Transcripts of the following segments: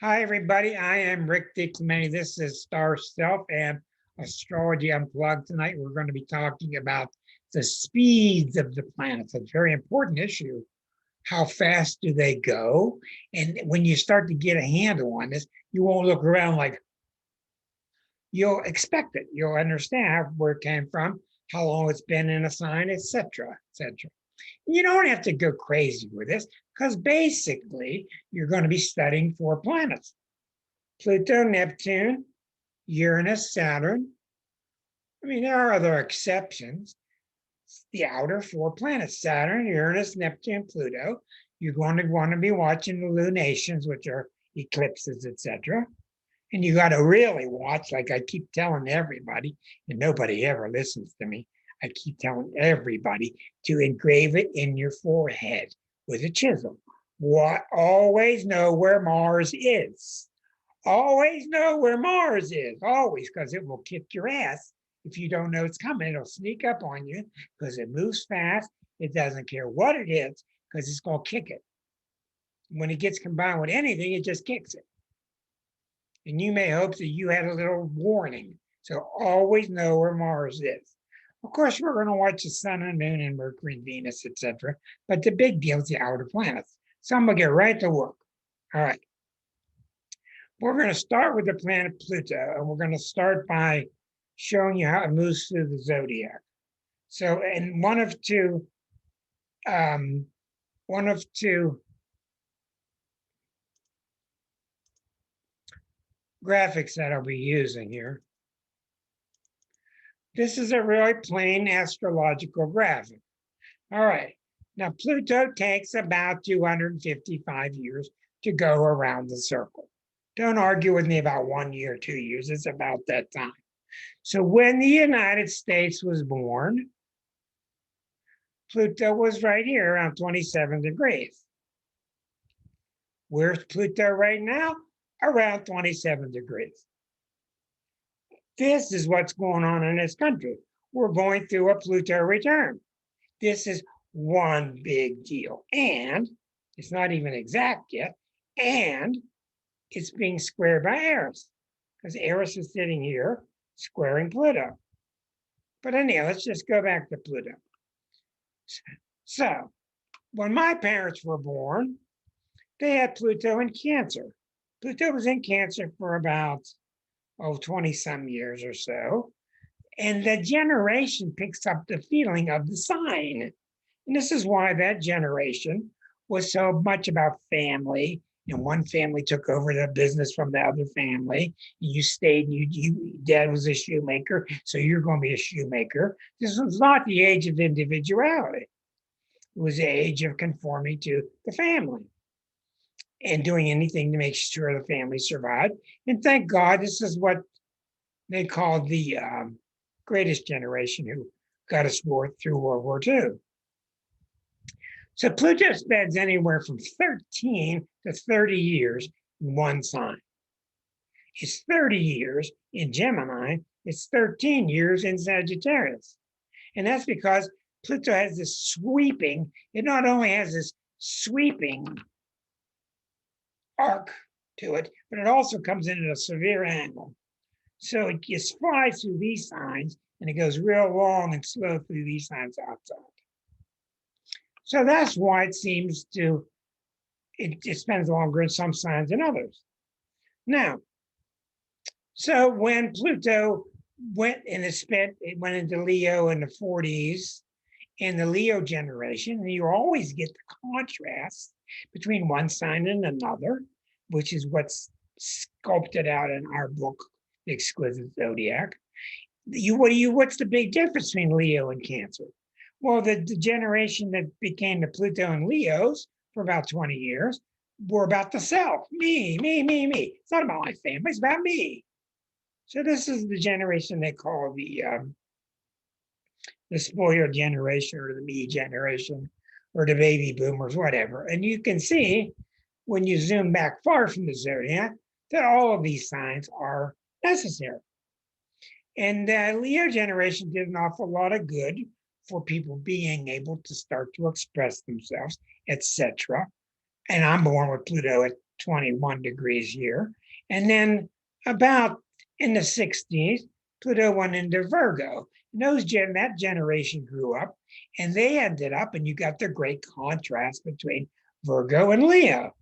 Hi, everybody. I am Rick DiClemente. This is Star Self and Astrology Unplugged. Tonight, we're going to be talking about the speeds of the planets. It's a very important issue. How fast do they go? And when you start to get a handle on this, you won't look around like you'll expect it. You'll understand where it came from, how long it's been in a sign, etc., etc. You don't have to go crazy with this because basically you're going to be studying 4 planets: Pluto, Neptune, Uranus, Saturn. I mean, there are other exceptions. The outer 4 planets: Saturn, Uranus, Neptune, Pluto. You're going to want to be watching the lunations, which are eclipses, etc. And you got to really watch, like I keep telling everybody, and nobody ever listens to me. I keep telling everybody to engrave it in your forehead with a chisel. Always know where Mars is. Always know where Mars is. Always, because it will kick your ass if you don't know it's coming. It'll sneak up on you because it moves fast. It doesn't care what it is because it's going to kick it. When it gets combined with anything, it just kicks it. And you may hope that you had a little warning. So always know where Mars is. Of course, we're going to watch the sun and moon and Mercury and Venus, etc. But the big deal is the outer planets. So I'm going to get right to work. All right. We're going to start with the planet Pluto, and we're going to start by showing you how it moves through the zodiac. So, in one of two graphics that I'll be using here. This is a really plain astrological graphic. All right. Now, Pluto takes about 255 years to go around the circle. Don't argue with me about 1 year, 2 years. It's about that time. So when the United States was born, Pluto was right here around 27 degrees. Where's Pluto right now? Around 27 degrees. This is what's going on in this country. We're going through a Pluto return. This is one big deal. And it's not even exact yet. And it's being squared by Eris, because Eris is sitting here squaring Pluto. But anyhow, let's just go back to Pluto. So, when my parents were born, they had Pluto in Cancer. Pluto was in Cancer for about 20-some years or so. And the generation picks up the feeling of the sign. And this is why that generation was so much about family. And one family took over the business from the other family. And you stayed, dad was a shoemaker, so you're going to be a shoemaker. This was not the age of individuality. It was the age of conforming to the family and doing anything to make sure the family survived. And thank God, this is what they called the greatest generation who got us through World War II. So Pluto spends anywhere from 13 to 30 years in one sign. It's 30 years in Gemini. It's 13 years in Sagittarius. And that's because Pluto has this sweeping, it not only has this sweeping arc to it, but it also comes in at a severe angle. So it just flies through these signs, and it goes real long and slow through these signs outside. So that's why it seems to, it spends longer in some signs than others. Now, so when Pluto went into Leo in the 40s, in the Leo generation, and you always get the contrast between one sign and another, which is what's sculpted out in our book, The Exquisite Zodiac. What's the big difference between Leo and Cancer? Well, the generation that became the Pluto and Leos for about 20 years were about the self. Me. It's not about my family, it's about me. So this is the generation they call the spoiled generation, or the me generation, or the baby boomers, whatever. And you can see when you zoom back far from the zodiac that all of these signs are necessary. And the Leo generation did an awful lot of good for people being able to start to express themselves, etc. And I'm born with Pluto at 21 degrees here. And then about in the 60s, Pluto went into Virgo. And that generation grew up and they ended up, and you got the great contrast between Virgo and Leo.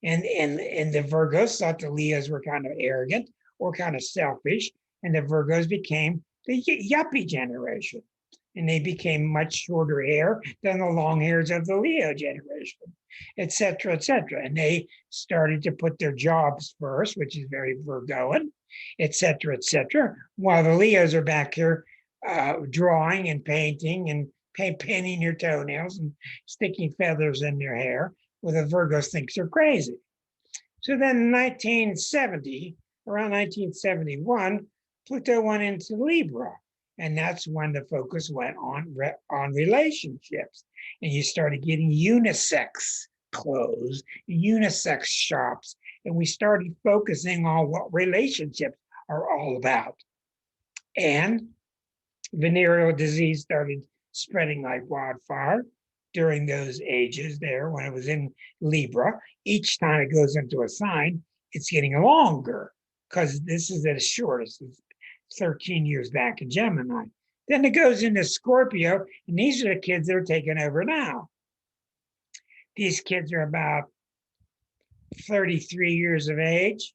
And the Virgos thought the Leos were kind of arrogant or kind of selfish, and the Virgos became the yuppie generation. And they became much shorter hair than the long hairs of the Leo generation, et cetera, et cetera. And they started to put their jobs first, which is very Virgoan, et cetera, while the Leos are back here drawing and painting and painting your toenails and sticking feathers in their hair, where the Virgos thinks they're crazy. So then in 1970, around 1971, Pluto went into Libra. And that's when the focus went on relationships. And you started getting unisex clothes, unisex shops. And we started focusing on what relationships are all about. And venereal disease started spreading like wildfire during those ages there when it was in Libra. Each time it goes into a sign, it's getting longer because this is at its shortest. It's 13 years back in Gemini. Then it goes into Scorpio, and these are the kids that are taking over now. These kids are about 33 years of age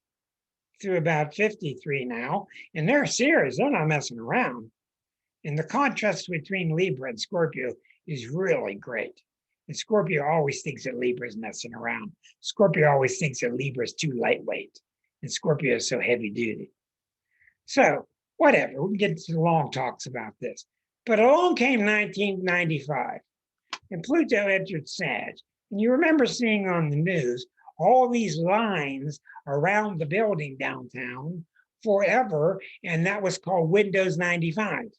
through about 53 now, and they're serious. They're not messing around. And the contrast between Libra and Scorpio is really great. And Scorpio always thinks that Libra is messing around. Scorpio always thinks that Libra is too lightweight, and Scorpio is so heavy duty. So, whatever, we can get to long talks about this. But along came 1995, and Pluto entered Sag. And you remember seeing on the news all these lines around the building downtown forever, and that was called Windows 95.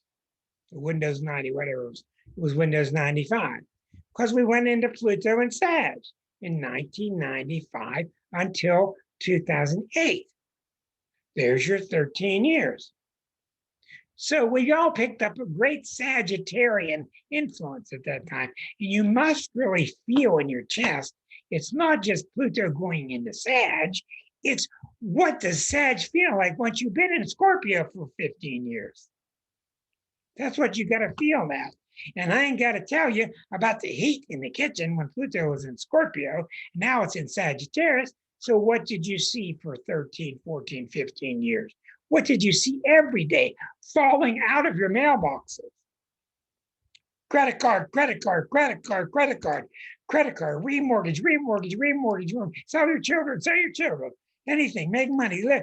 Windows 90, whatever it was Windows 95. Because we went into Pluto and Sag in 1995 until 2008. There's your 13 years. So we all picked up a great Sagittarian influence at that time. And you must really feel in your chest, it's not just Pluto going into Sag, it's what does Sag feel like once you've been in Scorpio for 15 years? That's what you got to feel that. And I ain't got to tell you about the heat in the kitchen when Pluto was in Scorpio. Now it's in Sagittarius. So what did you see for 13, 14, 15 years? What did you see every day falling out of your mailboxes? Credit card, credit card, credit card, credit card, credit card, remortgage, remortgage, remortgage, sell your children, anything, make money, live,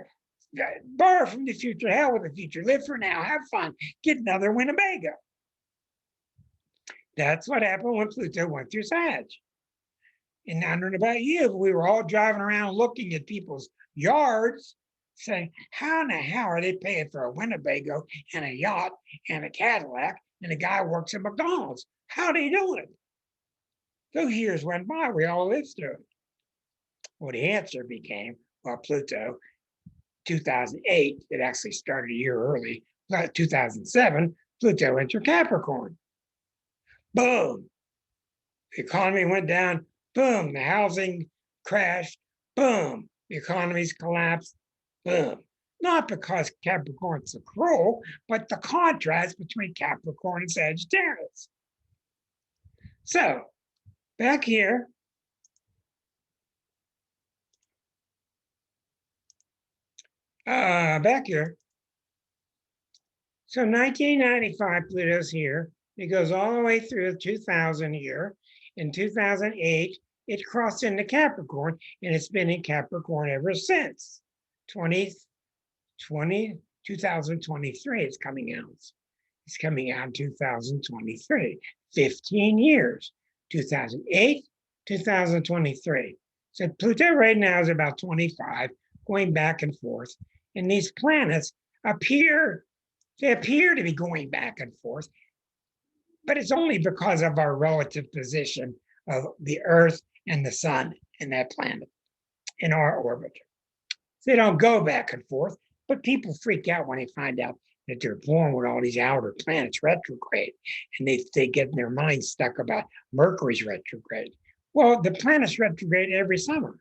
borrow from the future, hell with the future, live for now, have fun, get another Winnebago. That's what happened when Pluto went through Sag. And I don't know about you, but we were all driving around looking at people's yards, saying, how in the hell are they paying for a Winnebago and a yacht and a Cadillac, and the guy works at McDonald's? How are they doing it? Those years went by, we all lived through it. Well, the answer became, well, Pluto, 2008, it actually started a year early, 2007, Pluto entered Capricorn. Boom. The economy went down. Boom. The housing crashed. Boom. The economies collapsed. Boom. Not because Capricorn's so cruel, but the contrast between Capricorn and Sagittarius. So, back here, So 1995, Pluto's here. It goes all the way through 2000 here. In 2008, it crossed into Capricorn, and it's been in Capricorn ever since. 2023, it's coming out. It's coming out in 2023. 15 years. 2008, 2023. So Pluto right now is about 25, going back and forth. And these planets appear to be going back and forth, but it's only because of our relative position of the Earth and the Sun and that planet in our orbit. They don't go back and forth, but people freak out when they find out that they're born with all these outer planets retrograde, and they get their minds stuck about Mercury's retrograde. Well, the planets retrograde every summer.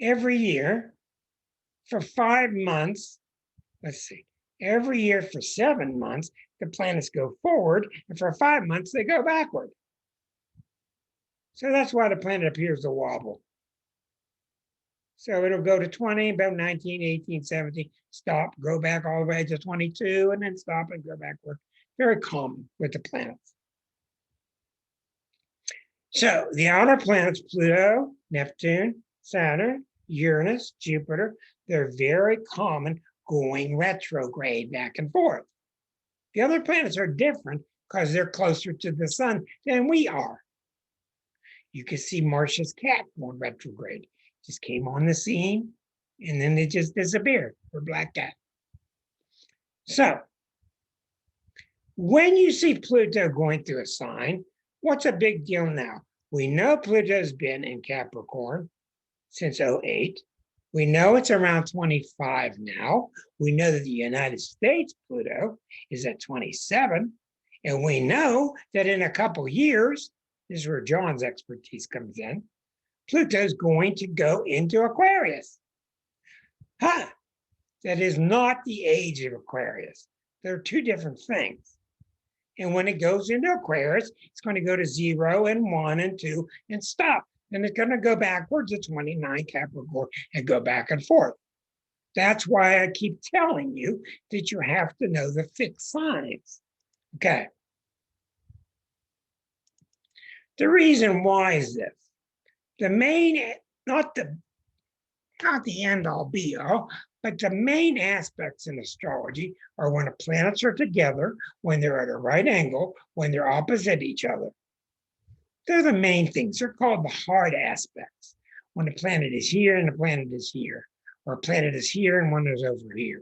every year for 5 months. Let's see, every year for 7 months, the planets go forward, and for 5 months, they go backward. So that's why the planet appears to wobble. So it'll go to 20, about 19, 18, 17, stop, go back all the way to 22, and then stop and go backward. Very common with the planets. So the outer planets, Pluto, Neptune, Saturn, Uranus, Jupiter, they're very common going retrograde back and forth. The other planets are different because they're closer to the sun than we are. You can see Marcia's cat going retrograde. Just came on the scene and then it just disappeared, her black cat. So when you see Pluto going through a sign, what's a big deal now? We know Pluto's been in Capricorn since 2008. We know it's around 25 now. We know that the United States Pluto is at 27. And we know that in a couple years, this is where John's expertise comes in, Pluto's going to go into Aquarius. That is not the age of Aquarius. They're two different things. And when it goes into Aquarius, it's going to go to 0 and 1 and 2 and stop. And it's going to go backwards to 29 Capricorn and go back and forth. That's why I keep telling you that you have to know the fixed signs. Okay. The reason why is this. The main, not the end all be all, but the main aspects in astrology are when the planets are together, when they're at a right angle, when they're opposite each other. They're the main things. They're called the hard aspects. When the planet is here and the planet is here, or a planet is here and one is over here.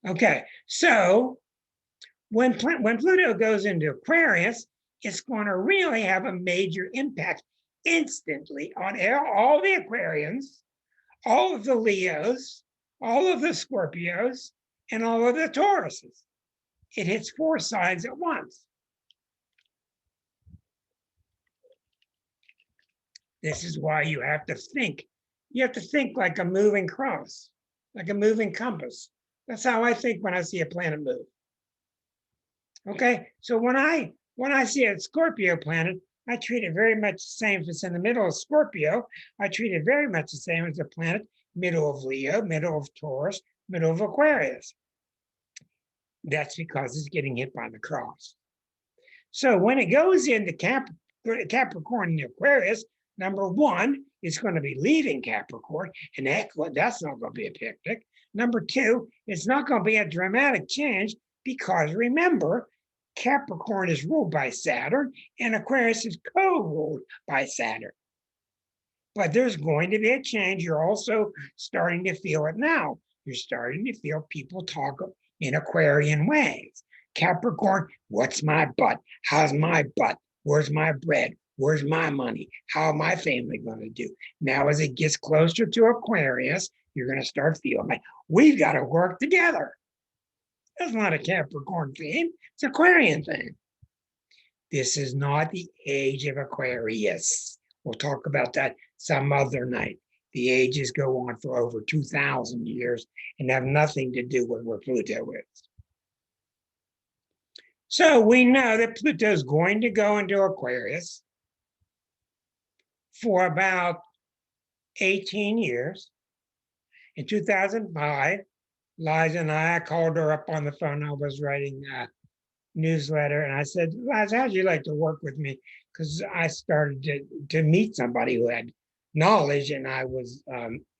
Okay, so when Pluto goes into Aquarius, it's going to really have a major impact instantly on all the Aquarians, all of the Leos, all of the Scorpios, and all of the Tauruses. It hits 4 signs at once. This is why you have to think. You have to think like a moving cross, like a moving compass. That's how I think when I see a planet move. Okay, so when I see a Scorpio planet, I treat it very much the same. If it's in the middle of Scorpio, I treat it very much the same as a planet, middle of Leo, middle of Taurus, middle of Aquarius. That's because it's getting hit by the cross. So when it goes into Capricorn and Aquarius, number 1, it's going to be leaving Capricorn, and that's not going to be a picnic. Number 2, it's not going to be a dramatic change because remember, Capricorn is ruled by Saturn and Aquarius is co-ruled by Saturn. But there's going to be a change. You're also starting to feel it now. You're starting to feel people talk in Aquarian ways. Capricorn, what's my butt? How's my butt? Where's my bread? Where's my money? How am my family going to do? Now, as it gets closer to Aquarius, you're going to start feeling like we've got to work together. That's not a Capricorn theme. It's an Aquarian thing. This is not the age of Aquarius. We'll talk about that some other night. The ages go on for over 2,000 years and have nothing to do with where Pluto is. So we know that Pluto is going to go into Aquarius for about 18 years. In 2005, Liza and I called her up on the phone. I was writing a newsletter, and I said, Liza, how'd you like to work with me? Because I started to meet somebody who had knowledge, and I was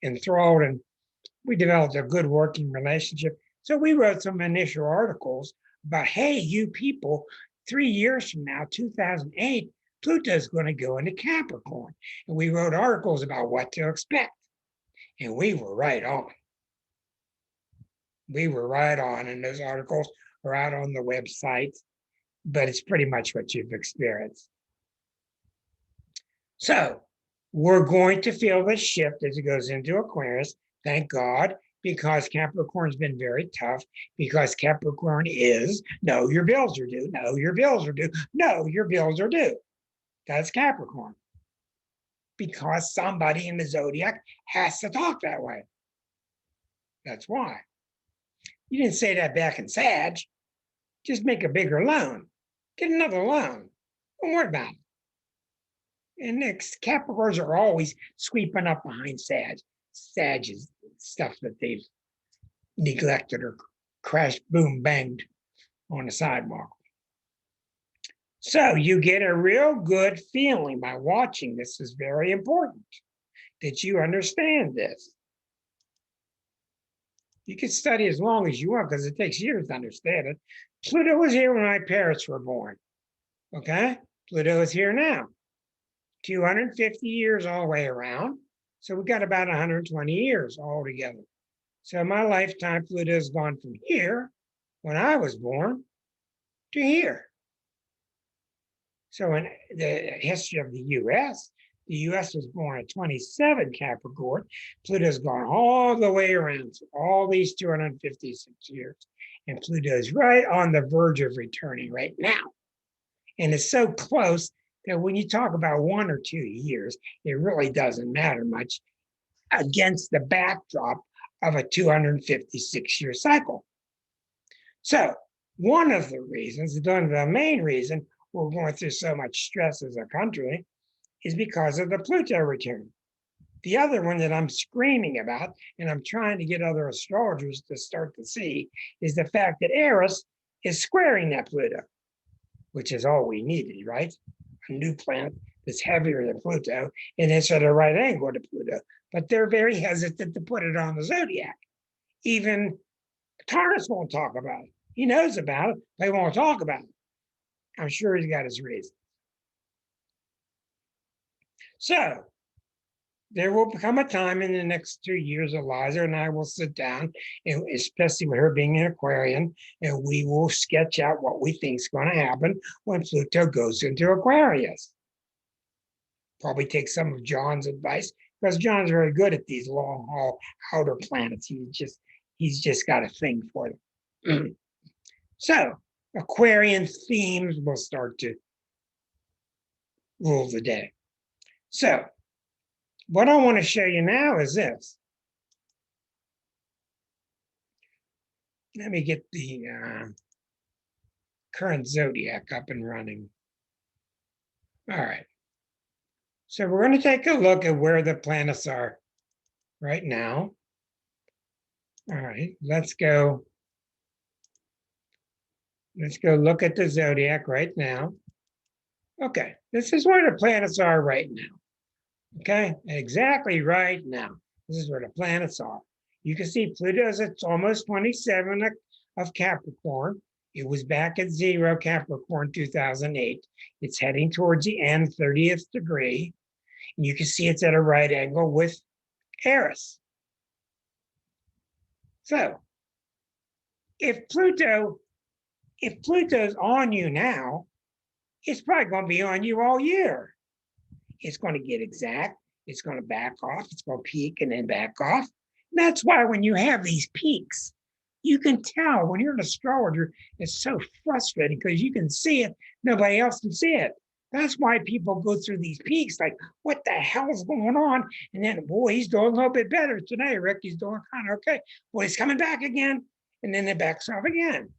enthralled, and we developed a good working relationship. So we wrote some initial articles about, hey, you people, 3 years from now, 2008, Pluto's going to go into Capricorn. And we wrote articles about what to expect. And we were right on. We were right on, and those articles are out on the website, but it's pretty much what you've experienced. So we're going to feel this shift as it goes into Aquarius, thank God, because Capricorn's been very tough, because Capricorn is, no, your bills are due, no, your bills are due, no, your bills are due. That's Capricorn. because somebody in the zodiac has to talk that way. That's why. You didn't say that back in Sag. Just make a bigger loan. Get another loan. Don't worry about it. And next, Capricorns are always sweeping up behind Sag. Sag is stuff that they've neglected or crashed, boom, banged on the sidewalk. So you get a real good feeling by watching this. Is very important that you understand this. You can study as long as you want because it takes years to understand it. Pluto was here when my parents were born. Okay? Pluto is here now. 250 years all the way around. So we got about 120 years altogether. So in my lifetime, Pluto's gone from here, when I was born, to here. So in the history of the U.S. was born at 27 Capricorn. Pluto's gone all the way around for all these 256 years. And Pluto's right on the verge of returning right now. And it's so close that when you talk about 1 or 2 years, it really doesn't matter much against the backdrop of a 256-year cycle. So one of the reasons, the main reason we're going through so much stress as a country is because of the Pluto return. The other one that I'm screaming about, and I'm trying to get other astrologers to start to see, is the fact that Eris is squaring that Pluto, which is all we needed, right? A new planet that's heavier than Pluto, and it's at a right angle to Pluto. But they're very hesitant to put it on the zodiac. Even Taurus won't talk about it. He knows about it, but he won't talk about it. I'm sure he's got his reasons. So there will become a time in the next 2 years, Eliza and I will sit down, and especially with her being an Aquarian, and we will sketch out what we think is going to happen when Pluto goes into Aquarius. Probably take some of John's advice, because John's very good at these long haul outer planets. He's just got a thing for them. So Aquarian themes will start to rule the day. So what I want to show you now is this. Let me get the current zodiac up and running. All right. So we're going to take a look at where the planets are right now. All right, let's go. Let's go look at the zodiac right now. Okay, this is where the planets are right now. Okay, exactly right now. This is where the planets are. You can see Pluto's at almost 27 of Capricorn. It was back at 0 Capricorn 2008. It's heading towards the end, 30th degree. And you can see it's at a right angle with Eris. So if Pluto's on you now, it's probably going to be on you all year. It's going to get exact. It's going to back off. It's going to peak and then back off. And that's why when you have these peaks, you can tell when you're an astrologer, it's so frustrating because you can see it. Nobody else can see it. That's why people go through these peaks like, what the hell's going on? And then, boy, he's doing a little bit better today, Rick. He's doing kind of okay. Boy, he's coming back again. And then it backs off again.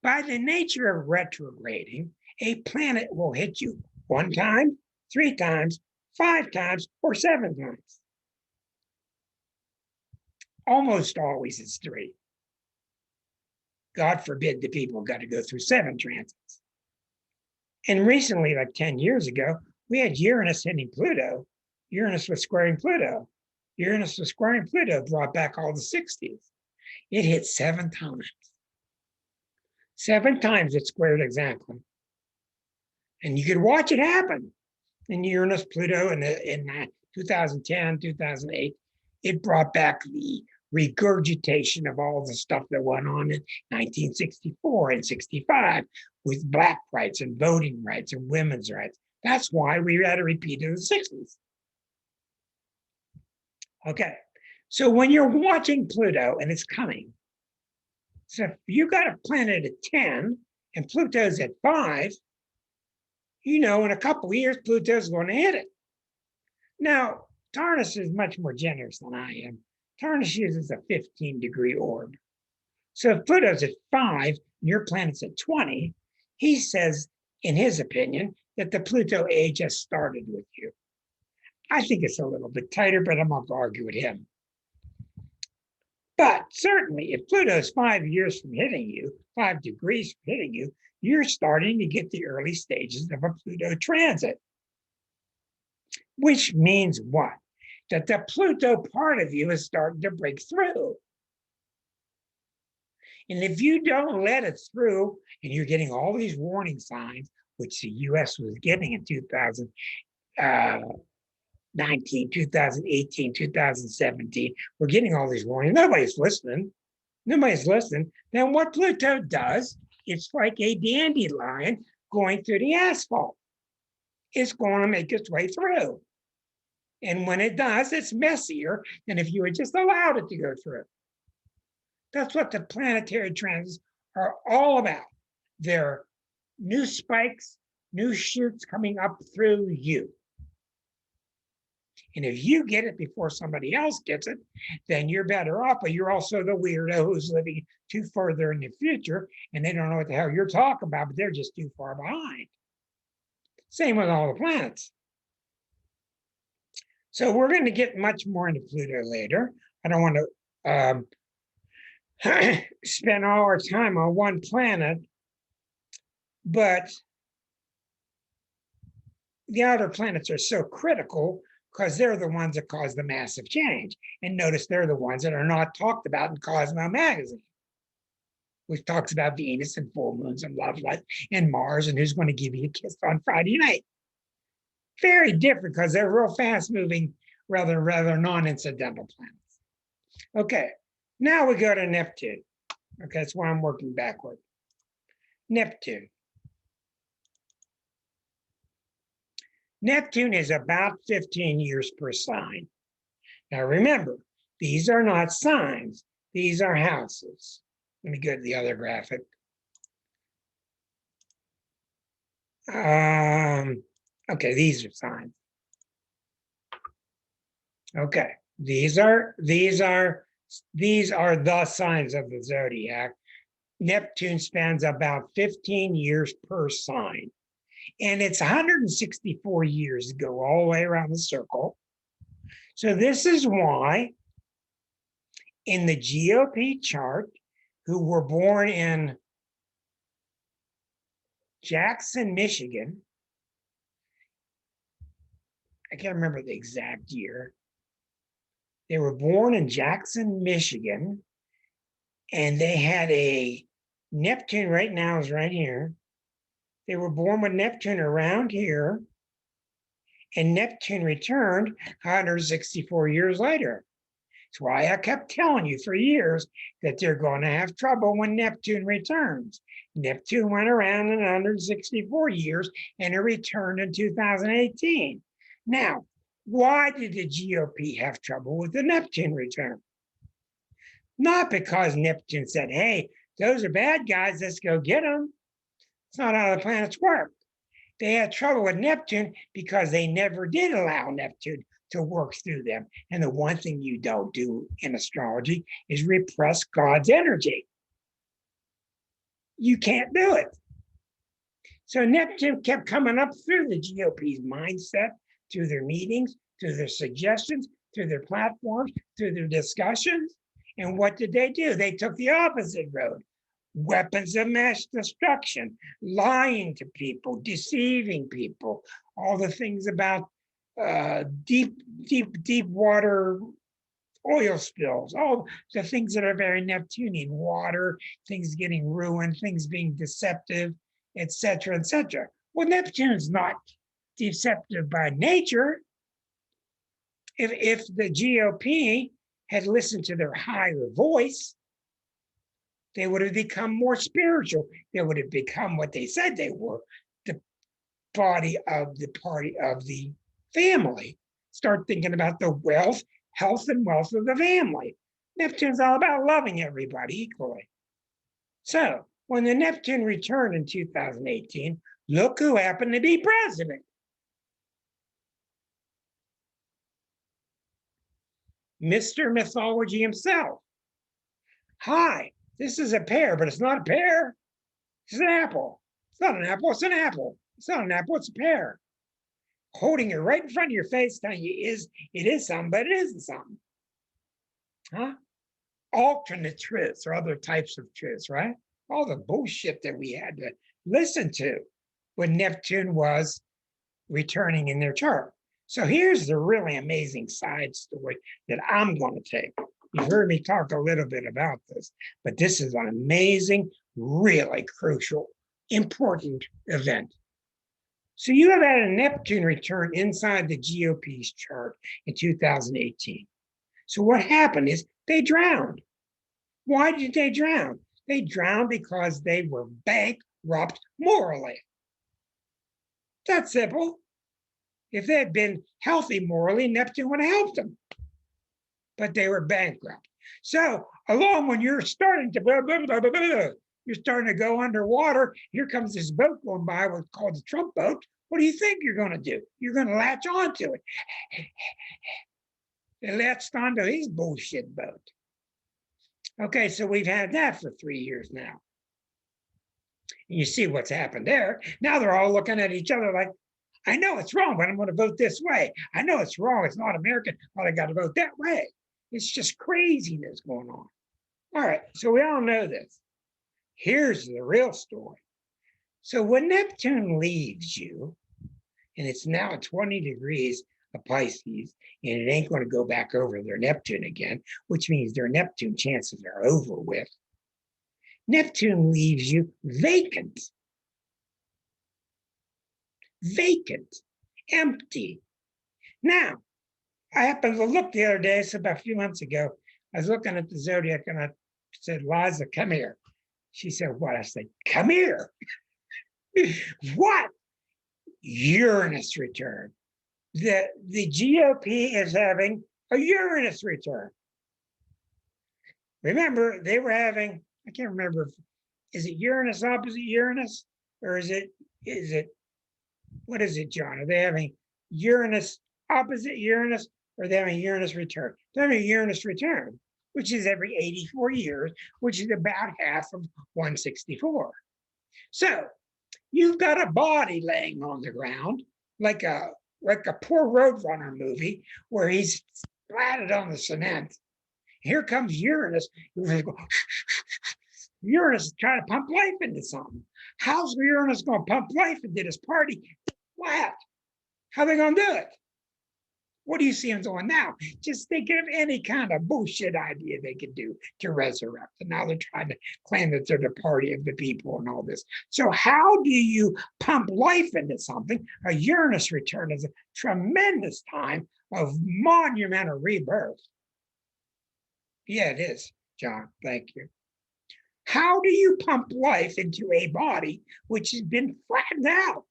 By the nature of retrograding, a planet will hit you 1 time, 3 times, 5 times, or 7 times. Almost always it's 3. God forbid the people got to go through 7 transits. And recently, like 10 years ago, we had Uranus hitting Pluto. Uranus was squaring Pluto. Uranus was squaring Pluto brought back all the 60s. It hit 7 times. 7 times it squared exactly. And you could watch it happen. In Uranus, Pluto, in 2010, 2008, it brought back the regurgitation of all the stuff that went on in 1964 and 65 with Black rights and voting rights and women's rights. That's why we had a repeat of the 60s. Okay, so when you're watching Pluto and it's coming, so if you got a planet at 10 and Pluto's at 5, you know, in a couple of years, Pluto's going to hit it. Now, Turnus is much more generous than I am. Turnus uses a 15-degree orb. So if Pluto's at 5 and your planet's at 20, he says, in his opinion, that the Pluto age has started with you. I think it's a little bit tighter, but I'm not going to argue with him. But certainly, if Pluto's 5 years from hitting you, 5 degrees from hitting you, you're starting to get the early stages of a Pluto transit. Which means what? That the Pluto part of you is starting to break through. And if you don't let it through, and you're getting all these warning signs, which the US was getting in 2019, 2018, 2017, we're getting all these warnings. Nobody's listening. Nobody's listening. Then what Pluto does, it's like a dandelion going through the asphalt. It's going to make its way through. And when it does, it's messier than if you had just allowed it to go through. That's what the planetary transits are all about. They're new spikes, new shoots coming up through you. And if you get it before somebody else gets it, then you're better off, but you're also the weirdo who's living too further in the future, and they don't know what the hell you're talking about, but they're just too far behind. Same with all the planets. So we're going to get much more into Pluto later. I don't want to spend all our time on one planet, but the outer planets are so critical because they're the ones that cause the massive change. And notice they're the ones that are not talked about in Cosmo magazine, which talks about Venus and full moons and love life and Mars and who's going to give you a kiss on Friday night. Very different because they're real fast moving, rather non-incidental planets. Okay, now we go to Neptune. Okay, that's why I'm working backward. Neptune. Neptune is about 15 years per sign. Now remember, these are not signs, these are houses. Let me go to the other graphic. Okay, these are signs. Okay, these are the signs of the zodiac. Neptune spans about 15 years per sign. And it's 164 years to go all the way around the circle. So this is why in the GOP chart, who were born in Jackson, Michigan, I can't remember the exact year. They were born in Jackson, Michigan, and they had a Neptune right now is right here. They were born with Neptune around here, and Neptune returned 164 years later. That's why I kept telling you for years that they're going to have trouble when Neptune returns. Neptune went around in 164 years, and it returned in 2018. Now, why did the GOP have trouble with the Neptune return? Not because Neptune said, hey, those are bad guys, let's go get them. It's not how the planets work. They had trouble with Neptune because they never did allow Neptune to work through them. And the one thing you don't do in astrology is repress God's energy. You can't do it. So Neptune kept coming up through the GOP's mindset, through their meetings, through their suggestions, through their platforms, through their discussions. And what did they do? They took the opposite road. Weapons of mass destruction, lying to people, deceiving people, all the things about deep water oil spills, all the things that are very Neptunian, water, things getting ruined, things being deceptive, etc., etc. Well, Neptune is not deceptive by nature. If the GOP had listened to their higher voice, they would have become more spiritual. They would have become what they said they were, the body of the party of the family. Start thinking about the wealth, health, and wealth of the family. Neptune's all about loving everybody equally. So when the Neptune returned in 2018, look who happened to be president. Mr. Mythology himself. Hi, this is a pear, but it's not a pear. It's an apple. It's not an apple, it's an apple. It's not an apple, it's a pear. Holding it right in front of your face, telling you it is something, but it isn't something. Huh? Alternate truths or other types of truths, right? All the bullshit that we had to listen to when Neptune was returning in their chart. So here's the really amazing side story that I'm going to take. You've heard me talk a little bit about this, but this is an amazing, really crucial, important event. So you have had a Neptune return inside the GOP's chart in 2018. So what happened is they drowned. Why did they drown? They drowned because they were bankrupt morally. That's simple. If they had been healthy morally, Neptune would have helped them. But they were bankrupt. So along when you're starting to you're starting to go underwater, here comes this boat going by, what's called the Trump boat. What do you think you're going to do? You're going to latch onto it. They latched onto his bullshit boat. Okay, so we've had that for 3 years now. And you see what's happened there. Now they're all looking at each other like, I know it's wrong, but I'm going to vote this way. I know it's wrong. It's not American, but I got to vote that way. It's just craziness going on. All right, so we all know this. Here's the real story. So when Neptune leaves you, and it's now at 20 degrees of Pisces, and it ain't going to go back over their Neptune again, which means their Neptune chances are over with. Neptune leaves you vacant. Vacant, empty. Now, I happened to look the other day, so about a few months ago, I was looking at the zodiac and I said, Liza, come here. She said, what? I said, come here. What? Uranus return. The GOP is having a Uranus return. Remember, they were having, I can't remember, is it Uranus opposite Uranus? Or is it, what is it, John? Are they having Uranus opposite Uranus, or are they having Uranus return? They're having a Uranus return, which is every 84 years, which is about half of 164. So you've got a body laying on the ground, like a poor Roadrunner movie where he's splatted on the cement. Here comes Uranus. Uranus is trying to pump life into something. How's Uranus going to pump life into this party? Flat. How are they going to do it? What do you see them doing now? Just thinking of any kind of bullshit idea they could do to resurrect. And now they're trying to claim that they're the party of the people and all this. So how do you pump life into something? A Uranus return is a tremendous time of monumental rebirth. Yeah, it is, John. Thank you. How do you pump life into a body which has been flattened out?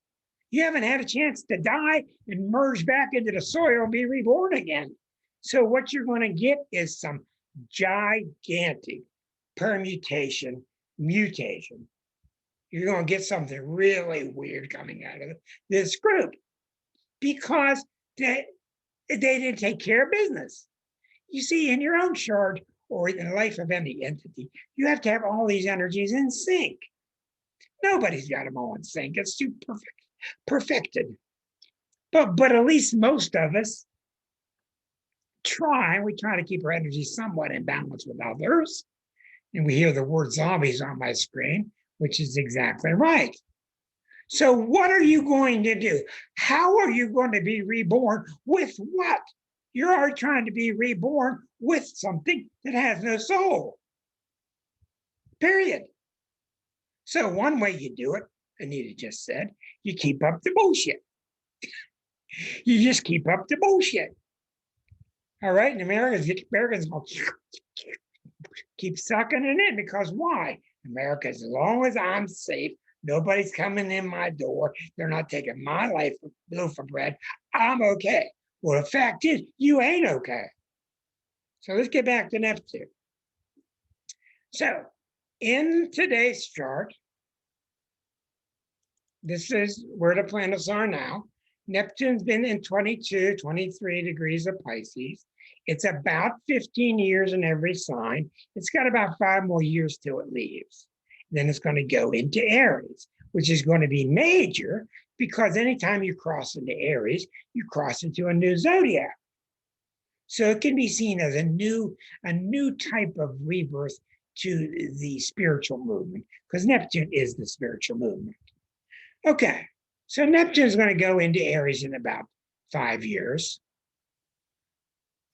You haven't had a chance to die and merge back into the soil and be reborn again. So what you're going to get is some gigantic permutation, mutation. You're going to get something really weird coming out of this group because they didn't take care of business. You see, in your own chart or in the life of any entity, you have to have all these energies in sync. Nobody's got them all in sync. It's too perfected. But at least most of us try. We try to keep our energy somewhat in balance with others. And we hear the word zombies on my screen, which is exactly right. So what are you going to do? How are you going to be reborn? With what? You are trying to be reborn with something that has no soul. Period. So one way you do it, Anita just said, you keep up the bullshit. You just keep up the bullshit. All right, and Americans going to keep sucking it in because why? America, as long as I'm safe, nobody's coming in my door, they're not taking my loaf of bread, I'm okay. Well, the fact is, you ain't okay. So let's get back to Neptune. So in today's chart, this is where the planets are now. Neptune's been in 22, 23 degrees of Pisces. It's about 15 years in every sign. It's got about 5 more years till it leaves. Then it's going to go into Aries, which is going to be major because anytime you cross into Aries, you cross into a new zodiac. So it can be seen as a new type of rebirth to the spiritual movement, because Neptune is the spiritual movement. Okay, so Neptune is going to go into Aries in about 5 years.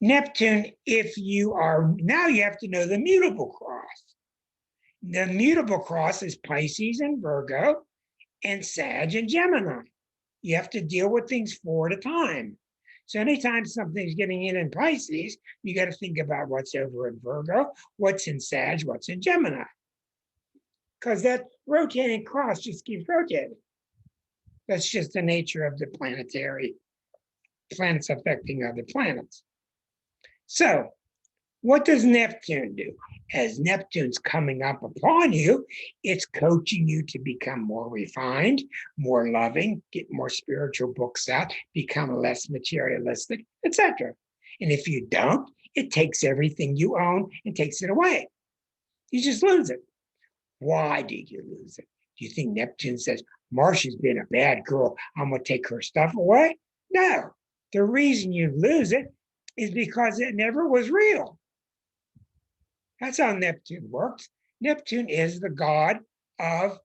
Neptune, if you are, now you have to know the mutable cross. The mutable cross is Pisces and Virgo and Sag and Gemini. You have to deal with things 4 at a time. So anytime something's getting in Pisces, you got to think about what's over in Virgo, what's in Sag, what's in Gemini. Because that rotating cross just keeps rotating. That's just the nature of the planets affecting other planets. So what does Neptune do? As Neptune's coming up upon you, it's coaching you to become more refined, more loving, get more spiritual books out, become less materialistic, etc. And if you don't, it takes everything you own and takes it away. You just lose it. Why did you lose it? Do you think Neptune says, Marcia's been a bad girl, I'm going to take her stuff away? No. The reason you lose it is because it never was real. That's how Neptune works. Neptune is the god of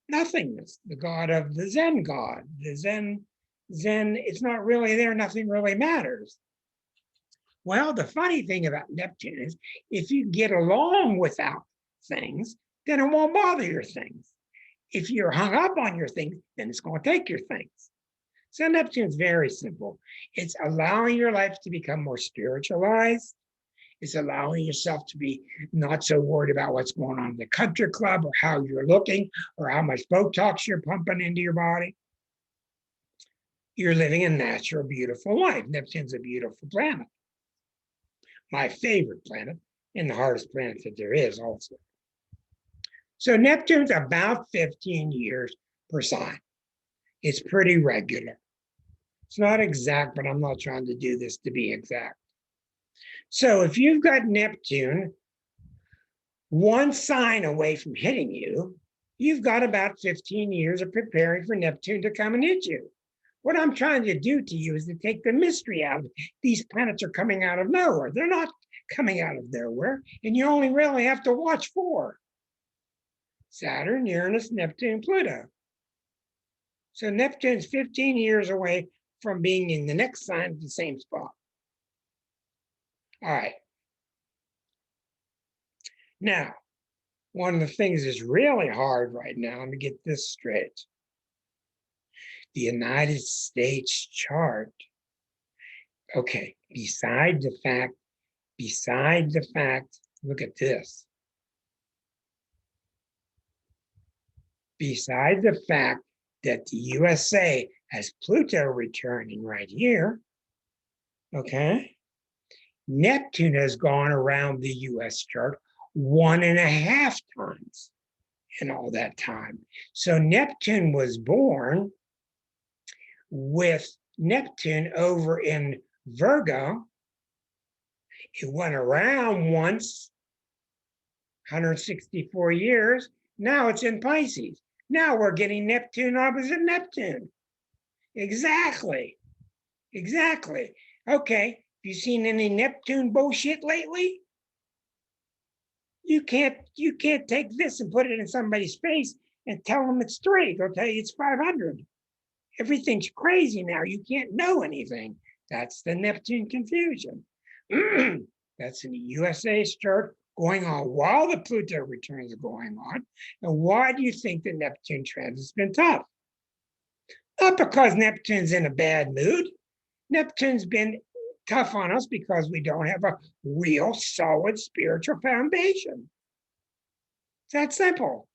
nothingness, the god of the Zen god. The Zen, it's not really there, nothing really matters. Well, the funny thing about Neptune is if you get along without things, then it won't bother your things. If you're hung up on your things, then it's going to take your things. So Neptune's very simple. It's allowing your life to become more spiritualized. It's allowing yourself to be not so worried about what's going on in the country club or how you're looking or how much Botox you're pumping into your body. You're living a natural, beautiful life. Neptune's a beautiful planet. My favorite planet and the hardest planet that there is also. So Neptune's about 15 years per sign. It's pretty regular. It's not exact, but I'm not trying to do this to be exact. So if you've got Neptune 1 sign away from hitting you, you've got about 15 years of preparing for Neptune to come and hit you. What I'm trying to do to you is to take the mystery out. These planets are coming out of nowhere. They're not coming out of nowhere, and you only really have to watch 4. Saturn, Uranus, Neptune, Pluto. So Neptune's 15 years away from being in the next sign at the same spot. All right. Now, one of the things that's really hard right now, let me get this straight. The United States chart. Okay, beside the fact, look at this. Beside the fact that the USA has Pluto returning right here, okay? Neptune has gone around the US chart 1.5 times in all that time. So Neptune was born with Neptune over in Virgo. It went around once, 164 years. Now it's in Pisces. Now we're getting Neptune opposite Neptune. Exactly. Okay. You seen any Neptune bullshit lately? You can't take this and put it in somebody's face and tell them it's 3. They'll tell you it's 500. Everything's crazy now. You can't know anything. That's the Neptune confusion. That's in the USA's chart going on while the Pluto returns are going on. And why do you think the Neptune transit's been tough? Not because Neptune's in a bad mood. Neptune's been tough on us because we don't have a real solid spiritual foundation. It's that simple.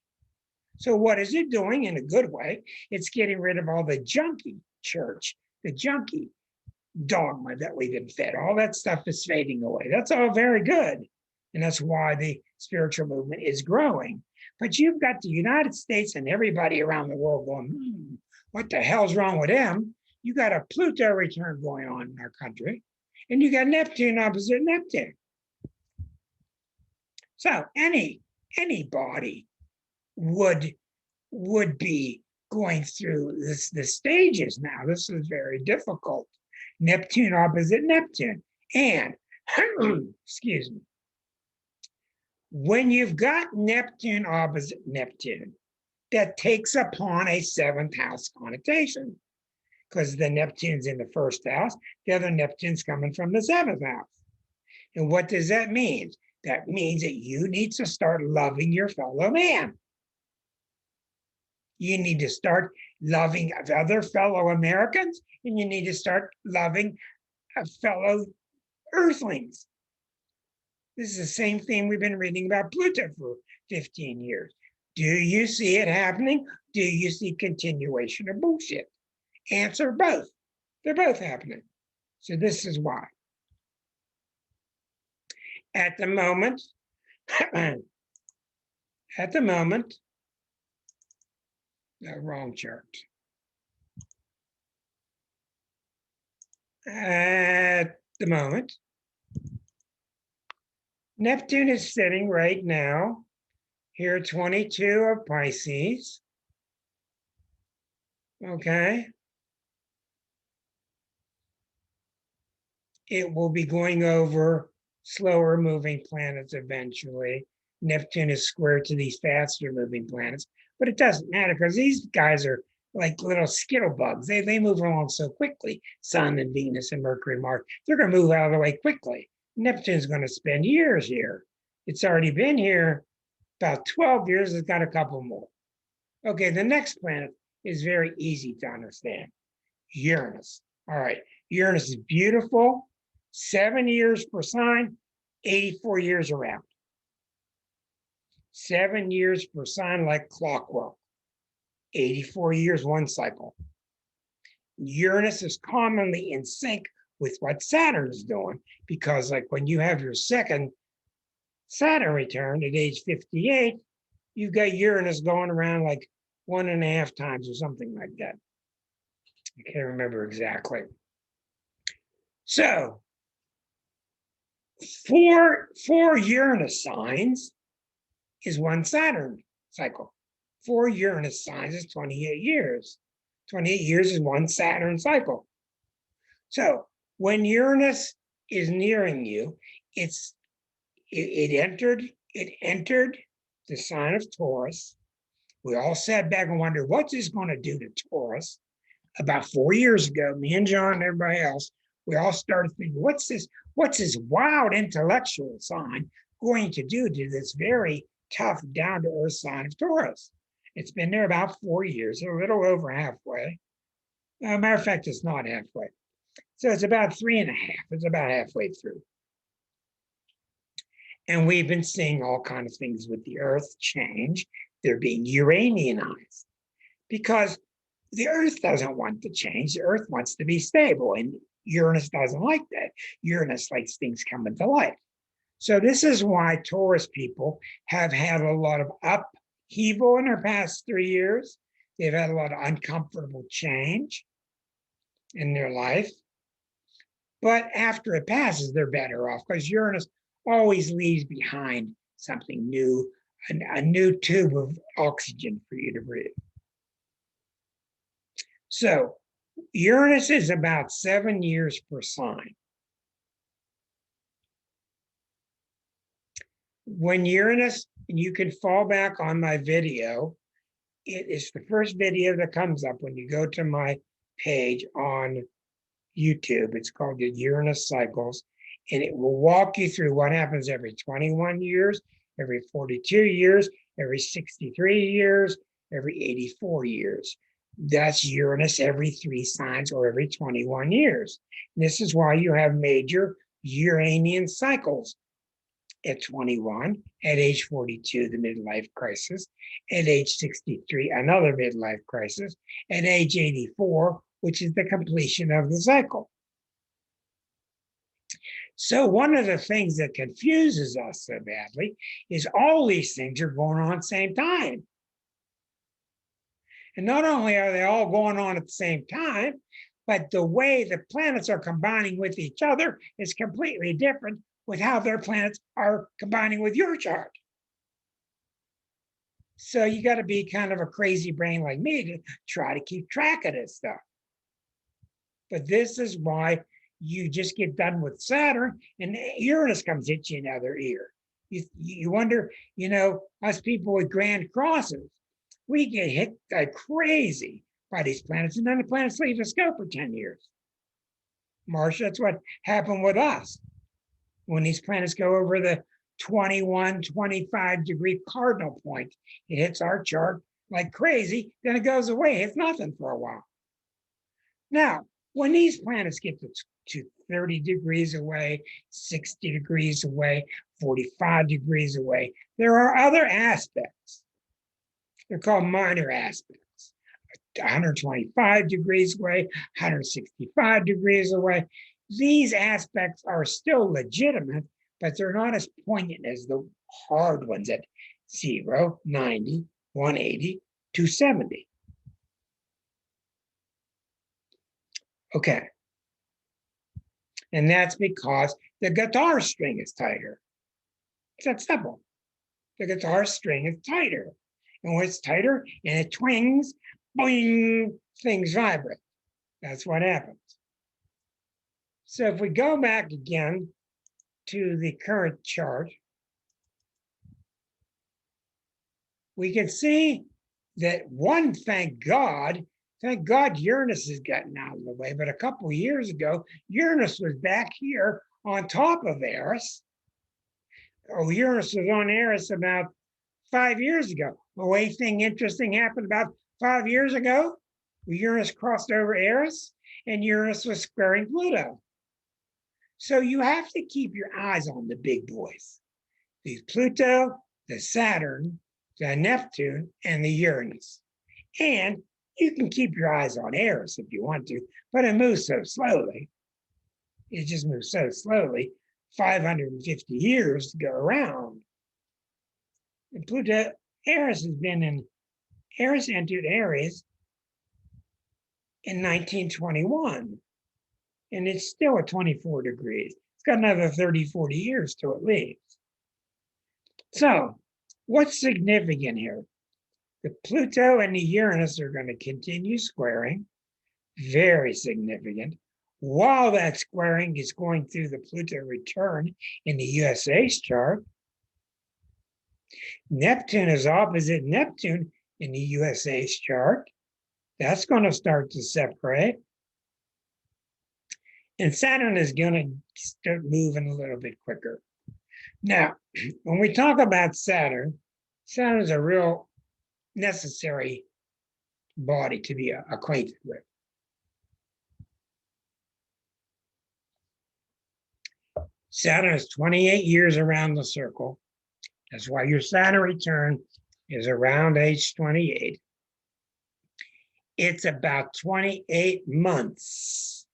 So what is it doing in a good way? It's getting rid of all the junky church, the junky dogma that we've been fed. All that stuff is fading away. That's all very good. And that's why the spiritual movement is growing. But you've got the United States and everybody around the world going, What the hell's wrong with them? You got a Pluto return going on in our country, and you got Neptune opposite Neptune. So anybody would be going through the stages now. This is very difficult. Neptune opposite Neptune. And excuse me. When you've got Neptune opposite Neptune, that takes upon a seventh house connotation, because the Neptune's in the first house, the other Neptune's coming from the seventh house. And what does that mean? That means that you need to start loving your fellow man. You need to start loving other fellow Americans, and you need to start loving fellow Earthlings. This is the same thing we've been reading about Pluto for 15 years. Do you see it happening? Do you see continuation of bullshit? Answer both. They're both happening. So this is why. At the moment, no, wrong chart. At the moment, Neptune is sitting right now here, 22 of Pisces. Okay. It will be going over slower moving planets eventually. Neptune is square to these faster moving planets, but it doesn't matter because these guys are like little skittle bugs. They move along so quickly. Sun and Venus and Mercury, Mars, they're going to move out of the way quickly. Neptune's going to spend years here. It's already been here about 12 years. It's got a couple more. Okay, the next planet is very easy to understand. Uranus. All right, Uranus is beautiful. 7 years per sign, 84 years around. 7 years per sign, like clockwork. 84 years, one cycle. Uranus is commonly in sync with what Saturn is doing, because like when you have your second Saturn return at age 58, you've got Uranus going around like 1.5 times or something like that. I can't remember exactly. So, four Uranus signs is one Saturn cycle. 4 Uranus signs is 28 years. 28 years is one Saturn cycle. So when Uranus is nearing you, it entered the sign of Taurus. We all sat back and wondered, what's this going to do to Taurus? About 4 years ago, me and John and everybody else, we all started thinking, what's this wild intellectual sign going to do to this very tough, down-to-earth sign of Taurus? It's been there about 4 years, a little over halfway. Matter of fact, it's not halfway. So it's about 3.5. It's about halfway through. And we've been seeing all kinds of things with the Earth change. They're being Uranianized because the Earth doesn't want to change. The Earth wants to be stable, and Uranus doesn't like that. Uranus likes things coming to life. So this is why Taurus people have had a lot of upheaval in their past 3 years. They've had a lot of uncomfortable change in their life. But after it passes, they're better off because Uranus always leaves behind something new, a new tube of oxygen for you to breathe. So Uranus is about 7 years per sign. When Uranus, and you can fall back on my video, it is the first video that comes up when you go to my page on YouTube. It's called the Uranus Cycles, and it will walk you through what happens every 21 years, every 42 years, every 63 years, every 84 years. That's Uranus every 3 signs or every 21 years. And this is why you have major Uranian cycles at 21, at age 42, the midlife crisis, at age 63, another midlife crisis, at age 84, which is the completion of the cycle. So one of the things that confuses us so badly is all these things are going on at the same time. And not only are they all going on at the same time, but the way the planets are combining with each other is completely different with how their planets are combining with your chart. So you got to be kind of a crazy brain like me to try to keep track of this stuff. But this is why you just get done with Saturn and Uranus comes hit you in the other ear. You wonder, us people with grand crosses, we get hit like crazy by these planets, and then the planets leave us go for 10 years. Marcia, that's what happened with us. When these planets go over the 21, 25 degree cardinal point, it hits our chart like crazy, then it goes away. It's nothing for a while. Now, when these planets get to 30 degrees away, 60 degrees away, 45 degrees away, there are other aspects. They're called minor aspects. 125 degrees away, 165 degrees away. These aspects are still legitimate, but they're not as poignant as the hard ones at 0, 90, 180, 270. Okay. And that's because the guitar string is tighter. It's that simple. The guitar string is tighter. And when it's tighter and it twings, boing, things vibrate. That's what happens. So if we go back again to the current chart, we can see that thank God Uranus has gotten out of the way. But a couple of years ago, Uranus was back here on top of Eris. Uranus was on Eris about 5 years ago. Anything interesting happened about 5 years ago? Uranus crossed over Eris and Uranus was squaring Pluto. So you have to keep your eyes on the big boys. The Pluto, the Saturn, the Neptune, and the Uranus. And you can keep your eyes on Eris if you want to, but it moves so slowly. It just moves so slowly, 550 years to go around. And Pluto, Eris entered Aries in 1921, and it's still at 24 degrees. It's got another 30, 40 years till it leaves. So what's significant here? The Pluto and the Uranus are going to continue squaring, very significant. While that squaring is going through the Pluto return in the USA's chart, Neptune is opposite Neptune in the USA's chart. That's going to start to separate. And Saturn is going to start moving a little bit quicker. Now, when we talk about Saturn is a real necessary body to be acquainted with. Saturn is 28 years around the circle. That's why your Saturn return is around age 28. It's about 28 months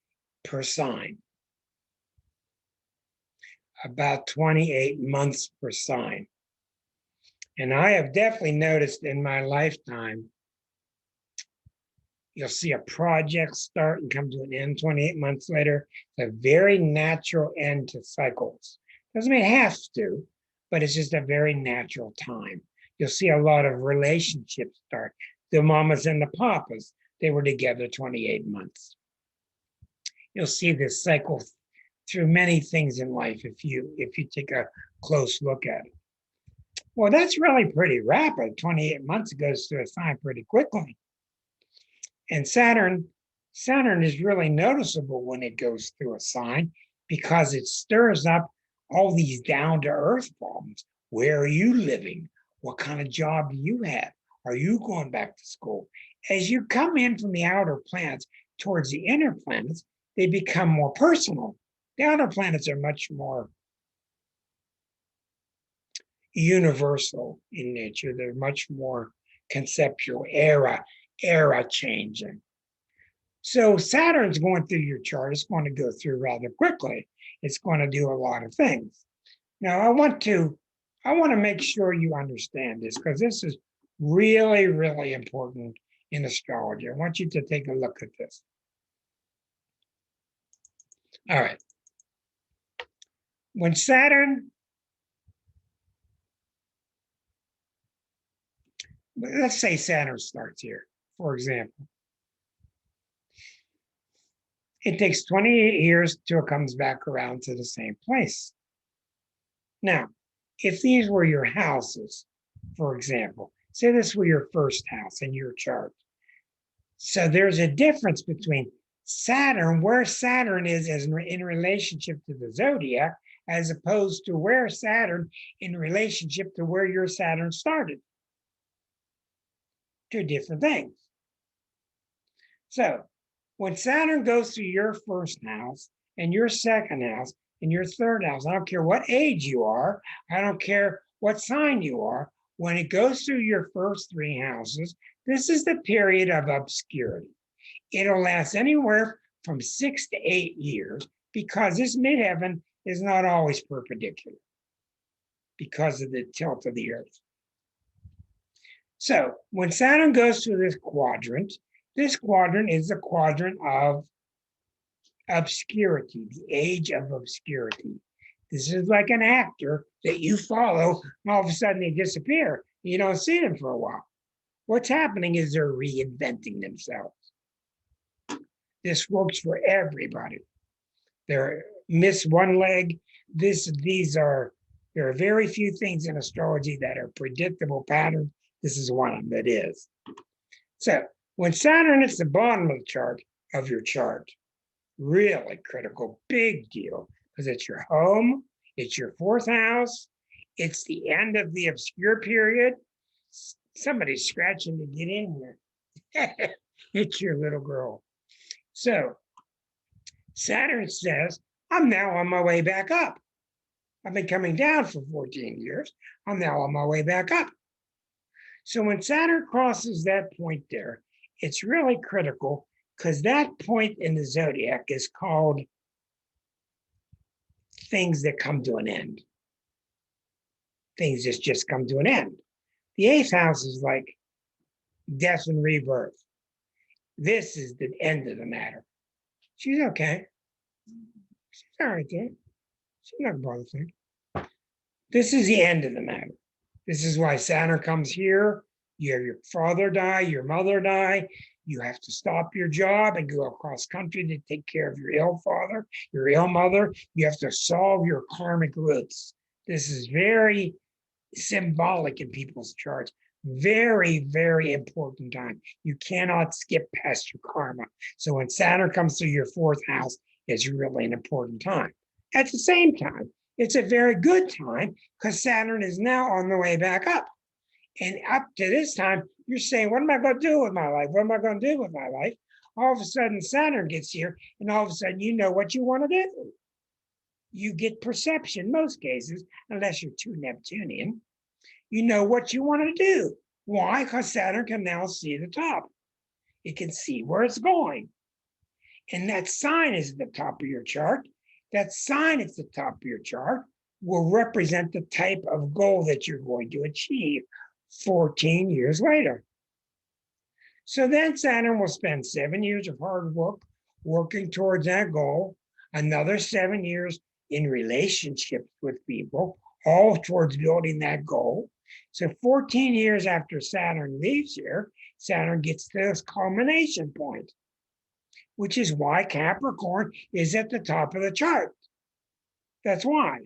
per sign. About 28 months per sign. And I have definitely noticed in my lifetime, you'll see a project start and come to an end 28 months later. It's a very natural end to cycles. Doesn't mean it has to, but it's just a very natural time. You'll see a lot of relationships start. The mamas and the papas, they were together 28 months. You'll see this cycle through many things in life if you take a close look at it. Well, that's really pretty rapid. 28 months goes through a sign pretty quickly. And Saturn is really noticeable when it goes through a sign because it stirs up all these down-to-earth problems. Where are you living? What kind of job do you have? Are you going back to school? As you come in from the outer planets towards the inner planets, they become more personal. The outer planets are much more universal in nature. They're much more conceptual, era changing. So Saturn's going through your chart. It's going to go through rather quickly. It's going to do a lot of things. Now, I want to make sure you understand this because this is really, really important in astrology. I want you to take a look at this. All right. When Saturn, let's say Saturn starts here, for example. It takes 28 years till it comes back around to the same place. Now, if these were your houses, for example, say this were your first house in your chart. So there's a difference between Saturn, where Saturn is as in relationship to the zodiac, as opposed to where Saturn in relationship to where your Saturn started. Two different things. So when Saturn goes through your first house and your second house and your third house, I don't care what age you are, I don't care what sign you are, when it goes through your first three houses, this is the period of obscurity. It'll last anywhere from 6 to 8 years because this midheaven is not always perpendicular because of the tilt of the earth. So when Saturn goes through this quadrant is the quadrant of obscurity, the age of obscurity. This is like an actor that you follow, and all of a sudden they disappear. You don't see them for a while. What's happening is they're reinventing themselves. This works for everybody. They're miss one leg. There are very few things in astrology that are predictable patterns. This is one of them that is. So when Saturn is the bottom of the chart, of your chart, really critical, big deal, because it's your home, it's your fourth house, it's the end of the obscure period. Somebody's scratching to get in here. It's your little girl. So Saturn says, I'm now on my way back up. I've been coming down for 14 years. I'm now on my way back up. So when Saturn crosses that point there, it's really critical because that point in the zodiac is called things that come to an end. Things that just come to an end. The eighth house is like death and rebirth. This is the end of the matter. She's okay. She's all right there. She's not bothered thing. This is the end of the matter. This is why Saturn comes here. You have your father die, your mother die. You have to stop your job and go across country to take care of your ill father, your ill mother. You have to solve your karmic roots. This is very symbolic in people's charts. Very, very important time. You cannot skip past your karma. So when Saturn comes through your fourth house, it's really an important time. At the same time, it's a very good time because Saturn is now on the way back up. And up to this time, you're saying, what am I going to do with my life? What am I going to do with my life? All of a sudden, Saturn gets here, and all of a sudden, you know what you want to do. You get perception, most cases, unless you're too Neptunian. You know what you want to do. Why? Because Saturn can now see the top. It can see where it's going. And that sign is at the top of your chart. That sign at the top of your chart will represent the type of goal that you're going to achieve 14 years later. So then Saturn will spend 7 years of hard work working towards that goal, another 7 years in relationships with people, all towards building that goal. So 14 years after Saturn leaves here, Saturn gets to this culmination point, which is why Capricorn is at the top of the chart. That's why.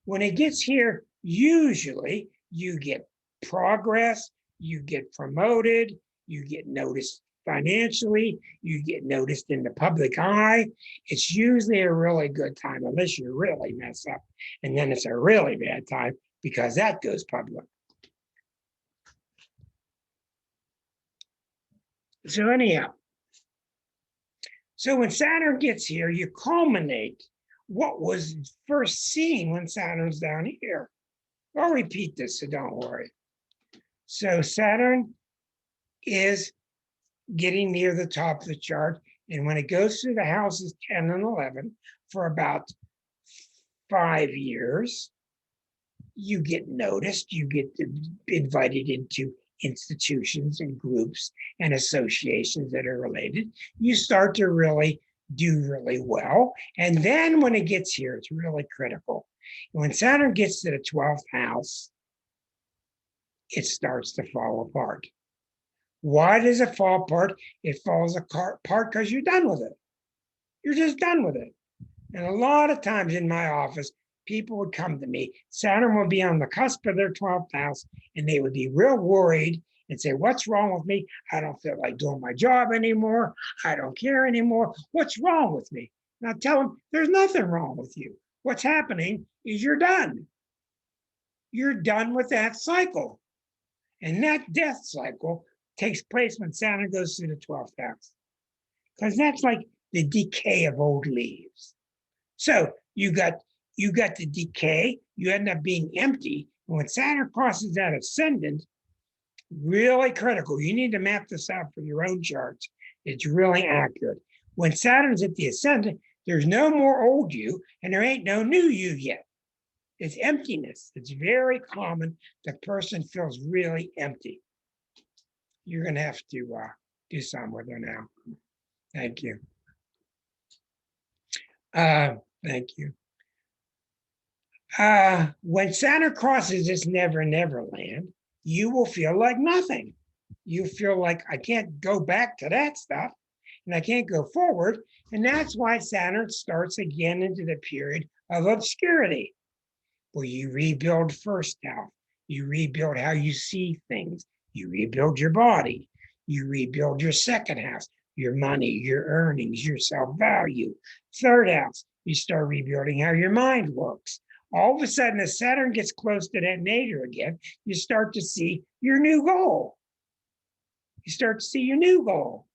When it gets here, usually you get progress, you get promoted, you get noticed financially, you get noticed in the public eye. It's usually a really good time, unless you really mess up. And then it's a really bad time because that goes public. So anyhow, so when Saturn gets here, you culminate what was first seen when Saturn's down here. I'll repeat this, so don't worry. So Saturn is getting near the top of the chart, and when it goes through the houses 10 and 11 for about 5 years, you get noticed, you get invited into institutions and groups and associations that are related, you start to really do really well. And then when it gets here, it's really critical. When Saturn gets to the 12th house, it starts to fall apart. Why does it fall apart? It falls apart because you're done with it. You're just done with it. And a lot of times in my office, people would come to me. Saturn would be on the cusp of their 12th house, and they would be real worried and say, what's wrong with me? I don't feel like doing my job anymore. I don't care anymore. What's wrong with me? And I tell them, there's nothing wrong with you. What's happening is you're done. You're done with that cycle. And that death cycle takes place when Saturn goes through the 12th house, because that's like the decay of old leaves. So you got the decay, you end up being empty. And when Saturn crosses that ascendant, really critical. You need to map this out for your own charts. It's really accurate. When Saturn's at the ascendant, there's no more old you, and there ain't no new you yet. It's emptiness. It's very common. The person feels really empty. You're going to have to do something with her now. Thank you. Thank you. When Saturn crosses this never, never land, you will feel like nothing. You feel like, I can't go back to that stuff, and I can't go forward. And that's why Saturn starts again into the period of obscurity, where you rebuild first house. You rebuild how you see things. You rebuild your body. You rebuild your second house, your money, your earnings, your self-value. Third house, you start rebuilding how your mind works. All of a sudden, as Saturn gets close to that nadir again, you start to see your new goal. You start to see your new goal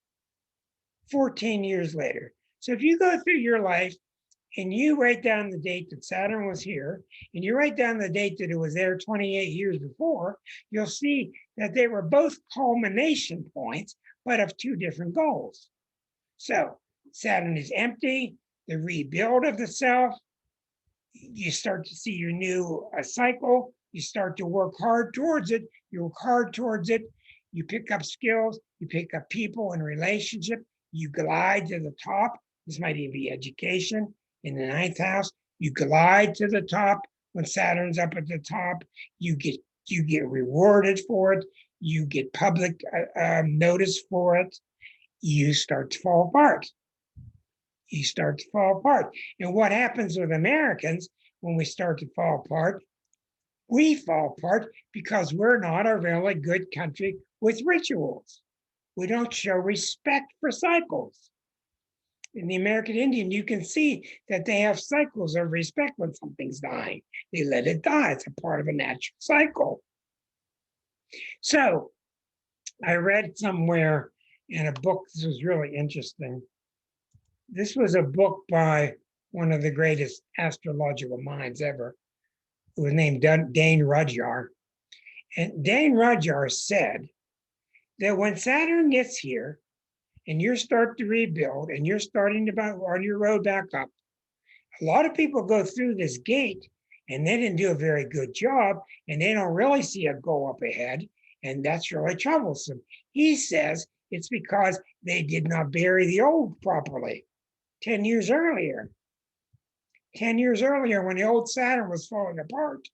14 years later. So if you go through your life and you write down the date that Saturn was here, and you write down the date that it was there 28 years before, you'll see that they were both culmination points, but of two different goals. So Saturn is empty, the rebuild of the self. You start to see your new cycle. You start to work hard towards it. You work hard towards it. You pick up skills. You pick up people and relationship. You glide to the top. This might even be education. In the 9th house, you glide to the top. When Saturn's up at the top, you get rewarded for it. You get public notice for it. You start to fall apart. You start to fall apart. And what happens with Americans when we start to fall apart? We fall apart because we're not a really good country with rituals. We don't show respect for cycles. In the American Indian, you can see that they have cycles of respect when something's dying. They let it die. It's a part of a natural cycle. So I read somewhere in a book, this was really interesting. This was a book by one of the greatest astrological minds ever, who was named Dane Rudhyar. And Dane Rudhyar said that when Saturn gets here and you start to rebuild and you're starting to on your road back up, a lot of people go through this gate and they didn't do a very good job and they don't really see a goal up ahead. And that's really troublesome. He says it's because they did not bury the old properly. 10 years earlier, 10 years earlier, when the old Saturn was falling apart,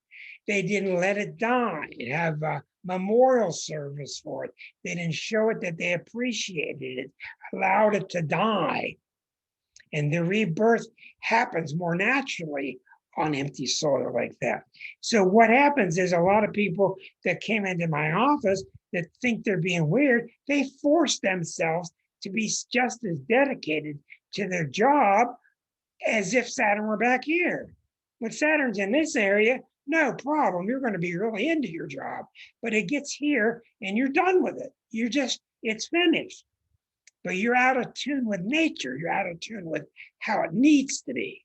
they didn't let it die and have a memorial service for it. They didn't show it that they appreciated it, allowed it to die. And the rebirth happens more naturally on empty soil like that. So what happens is a lot of people that came into my office that think they're being weird, they force themselves to be just as dedicated to their job as if Saturn were back here. When Saturn's in this area, no problem. You're going to be really into your job. But it gets here and you're done with it. It's finished. But you're out of tune with nature. You're out of tune with how it needs to be.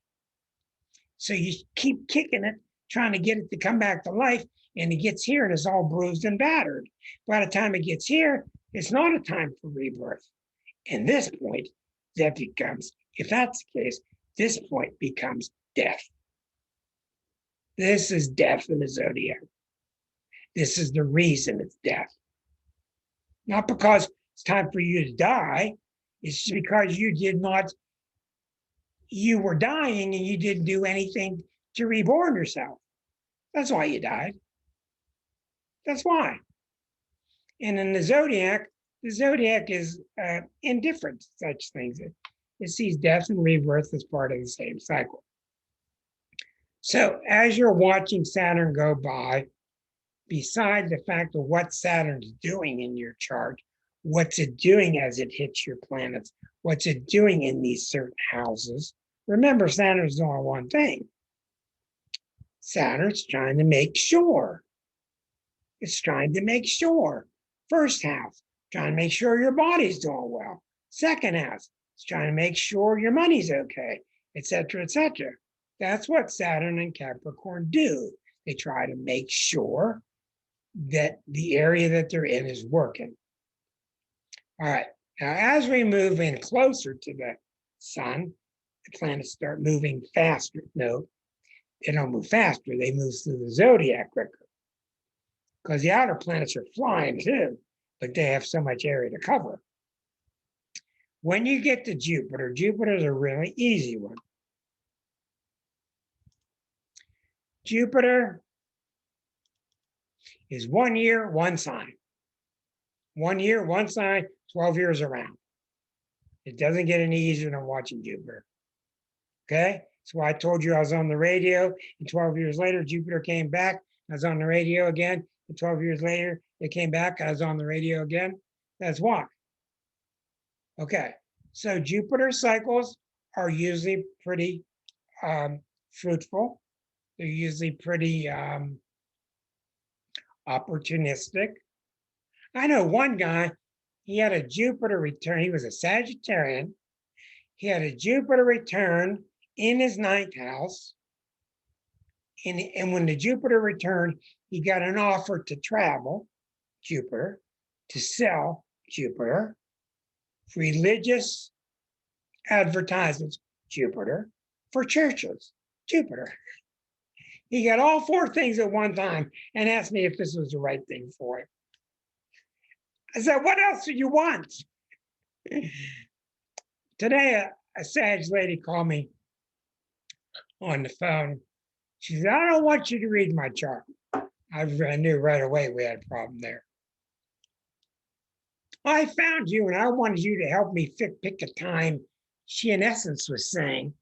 So you keep kicking it, trying to get it to come back to life. And it gets here and it's all bruised and battered. By the time it gets here, it's not a time for rebirth. And this point, that becomes, if that's the case, this point becomes death. This is death in the zodiac. This is the reason it's death. Not because it's time for you to die. It's because you were dying and you didn't do anything to reborn yourself. That's why you died. That's why. And in the zodiac is indifferent to such things. It sees death and rebirth as part of the same cycle. So as you're watching Saturn go by, beside the fact of what Saturn's doing in your chart, what's it doing as it hits your planets, what's it doing in these certain houses, remember Saturn's doing one thing. Saturn's trying to make sure. It's trying to make sure. First house, trying to make sure your body's doing well. Second house, it's trying to make sure your money's okay, etc., etc. That's what Saturn and Capricorn do. They try to make sure that the area that they're in is working. All right, now as we move in closer to the sun, the planets start moving faster. No, they don't move faster, they move through the zodiac quicker. Because the outer planets are flying too, but they have so much area to cover. When you get to Jupiter, Jupiter's a really easy one. Jupiter is 1 year, one sign. 1 year, one sign, 12 years around. It doesn't get any easier than watching Jupiter. Okay? That's why I told you I was on the radio, and 12 years later, Jupiter came back. I was on the radio again, and 12 years later, it came back. I was on the radio again. That's why. Okay, so Jupiter cycles are usually pretty fruitful. They're usually pretty opportunistic. I know one guy, he had a Jupiter return. He was a Sagittarian. He had a Jupiter return in his ninth house. And when the Jupiter returned, he got an offer to travel, Jupiter, to sell, Jupiter, religious advertisements, Jupiter, for churches, Jupiter. He got all four things at one time and asked me if this was the right thing for him. I said, what else do you want? Today, a Sag lady called me on the phone. She said, I don't want you to read my chart. I knew right away we had a problem there. I found you and I wanted you to help me pick a time. She, in essence, was saying,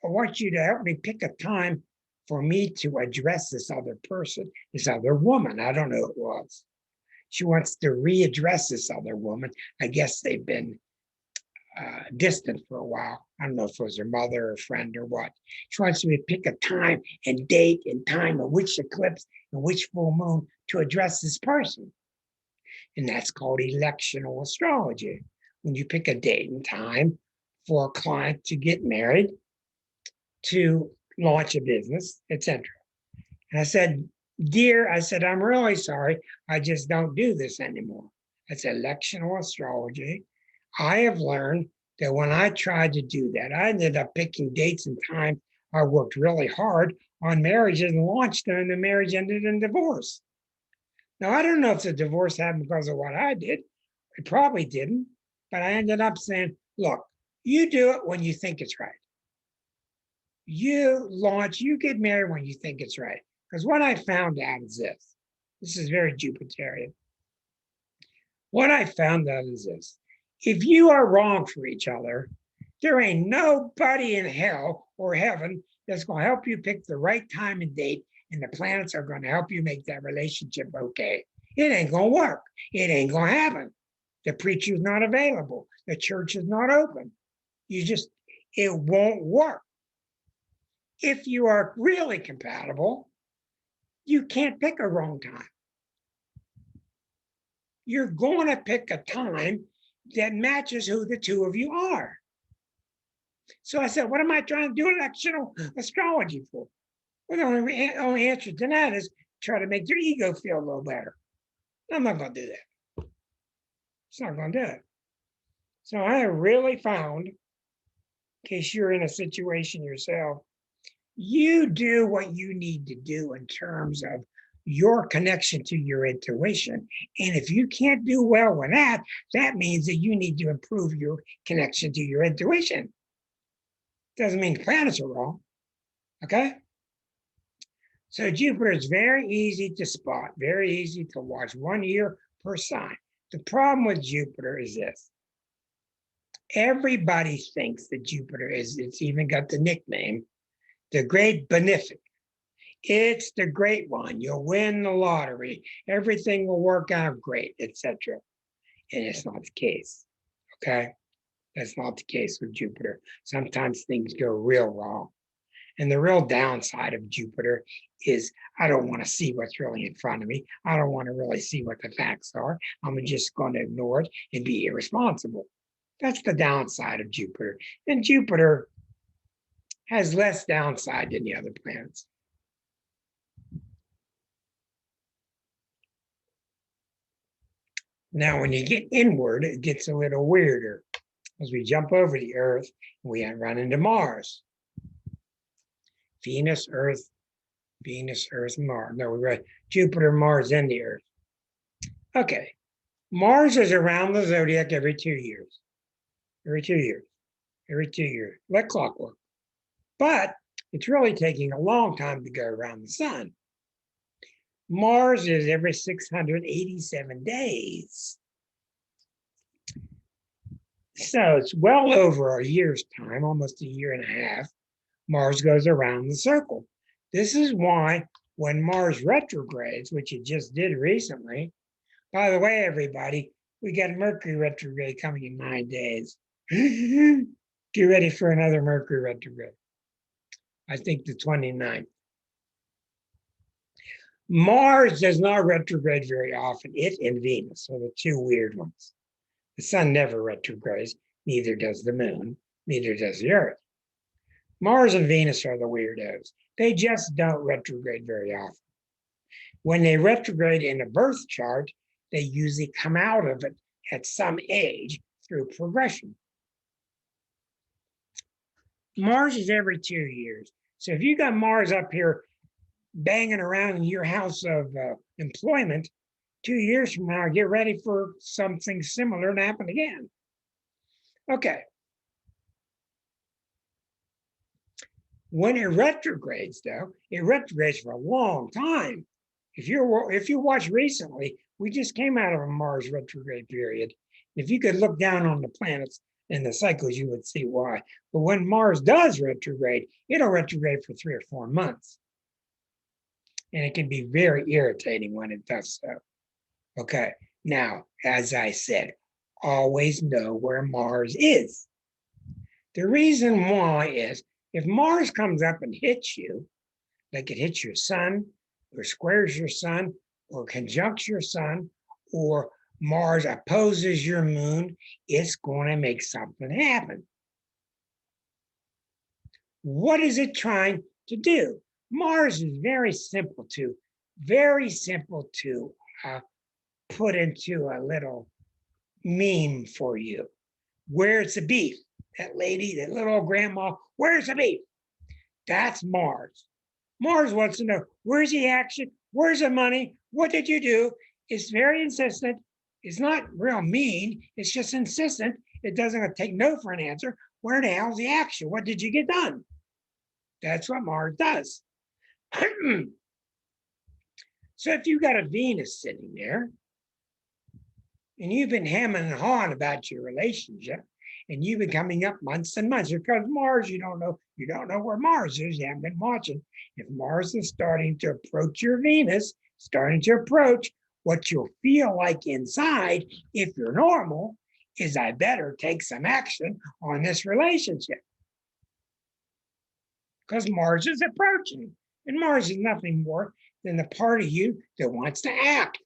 I want you to help me pick a time for me to address this other person, this other woman. I don't know who it was. She wants to readdress this other woman. I guess they've been distant for a while. I don't know if it was her mother or friend or what. She wants me to pick a time and date and time of which eclipse and which full moon to address this person. And that's called electional astrology. When you pick a date and time for a client to get married, to launch a business, etc. And I said, dear, I said, I'm really sorry. I just don't do this anymore. That's electional astrology. I have learned that when I tried to do that, I ended up picking dates and times. I worked really hard on marriages and launched them, and the marriage ended in divorce. Now, I don't know if the divorce happened because of what I did. It probably didn't, but I ended up saying, look, you do it when you think it's right. You get married when you think it's right. Because what I found out is this. This is very Jupiterian. What I found out is this. If you are wrong for each other, there ain't nobody in hell or heaven that's going to help you pick the right time and date, and the planets are going to help you make that relationship okay. It ain't going to work. It ain't going to happen. The preacher's not available. The church is not open. It won't work. If you are really compatible, you can't pick a wrong time. You're going to pick a time that matches who the two of you are. So I said, what am I trying to do electional astrology for? Well, the only answer to that is try to make your ego feel a little better. I'm not going to do that. It's not going to do it. So I have really found, in case you're in a situation yourself, you do what you need to do in terms of your connection to your intuition. And if you can't do well with that, that means that you need to improve your connection to your intuition. Doesn't mean the planets are wrong, okay? So Jupiter is very easy to spot, very easy to watch, 1 year per sign. The problem with Jupiter is this. Everybody thinks that Jupiter is, it's even got the nickname, the Great Benefic. It's the great one. You'll win the lottery. Everything will work out great, etc. And it's not the case, okay? That's not the case with Jupiter. Sometimes things go real wrong. And the real downside of Jupiter is I don't want to see what's really in front of me. I don't want to really see what the facts are. I'm just going to ignore it and be irresponsible. That's the downside of Jupiter. And Jupiter has less downside than the other planets. Now, when you get inward, it gets a little weirder. As we jump over the Earth, we run into Mars. Venus, Earth, Mars. No, we read Jupiter, Mars, and the Earth. Okay. Mars is around the zodiac every 2 years. Every 2 years. Like clockwork. But it's really taking a long time to go around the sun. Mars is every 687 days. So it's well over a year's time, almost a year and a half, Mars goes around the circle. This is why when Mars retrogrades, which it just did recently, by the way, everybody, we got Mercury retrograde coming in 9 days. Get ready for another Mercury retrograde. I think the 29th. Mars does not retrograde very often. It and Venus are the two weird ones. The sun never retrogrades, neither does the moon, neither does the Earth. Mars and Venus are the weirdos. They just don't retrograde very often. When they retrograde in a birth chart, they usually come out of it at some age through progression. Mars is every 2 years. So if you got Mars up here banging around in your house of employment, 2 years from now, get ready for something similar to happen again. Okay. When it retrogrades, though, it retrogrades for a long time. If you watch recently, we just came out of a Mars retrograde period. If you could look down on the planets and the cycles, you would see why. But when Mars does retrograde, it'll retrograde for 3 or 4 months. And it can be very irritating when it does so. Okay, now, as I said, always know where Mars is. The reason why is if Mars comes up and hits you, like it hits your sun, or squares your sun, or conjuncts your sun, or Mars opposes your moon, it's going to make something happen. What is it trying to do? Mars is very simple to put into a little meme for you. Where's the beef? That lady, that little grandma, where's the beef? That's Mars. Mars wants to know, where's the action? Where's the money? What did you do? It's very insistent. It's not real mean. It's just insistent. It doesn't take no for an answer. Where the hell's the action? What did you get done? That's what Mars does. So if you've got a Venus sitting there, and you've been hemming and hawing about your relationship, and you've been coming up months and months, because Mars, you don't know where Mars is, you haven't been watching. If Mars is starting to approach your Venus, starting to approach, what you'll feel like inside, if you're normal, is I better take some action on this relationship. Because Mars is approaching, and Mars is nothing more than the part of you that wants to act.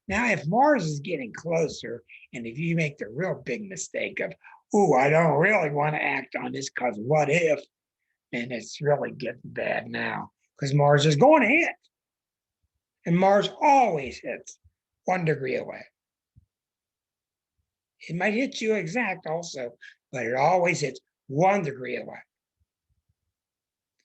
Now, if Mars is getting closer, and if you make the real big mistake of, oh, I don't really want to act on this because what if, and it's really getting bad now, because Mars is going to hit. And Mars always hits 1 degree away. It might hit you exact also, but it always hits 1 degree away.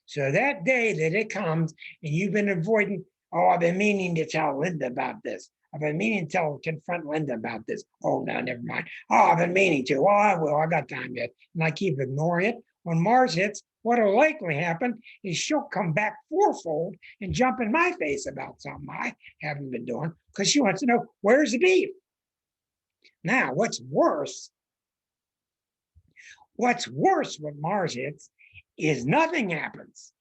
So that day that it comes and you've been avoiding Oh, I've been meaning to tell Linda about this. I've been meaning to confront Linda about this. Oh, no, never mind. Oh, I've been meaning to. Oh, I will. I got time yet. And I keep ignoring it. When Mars hits, what will likely happen is she'll come back fourfold and jump in my face about something I haven't been doing because she wants to know, where's the beef? Now, what's worse when Mars hits is nothing happens.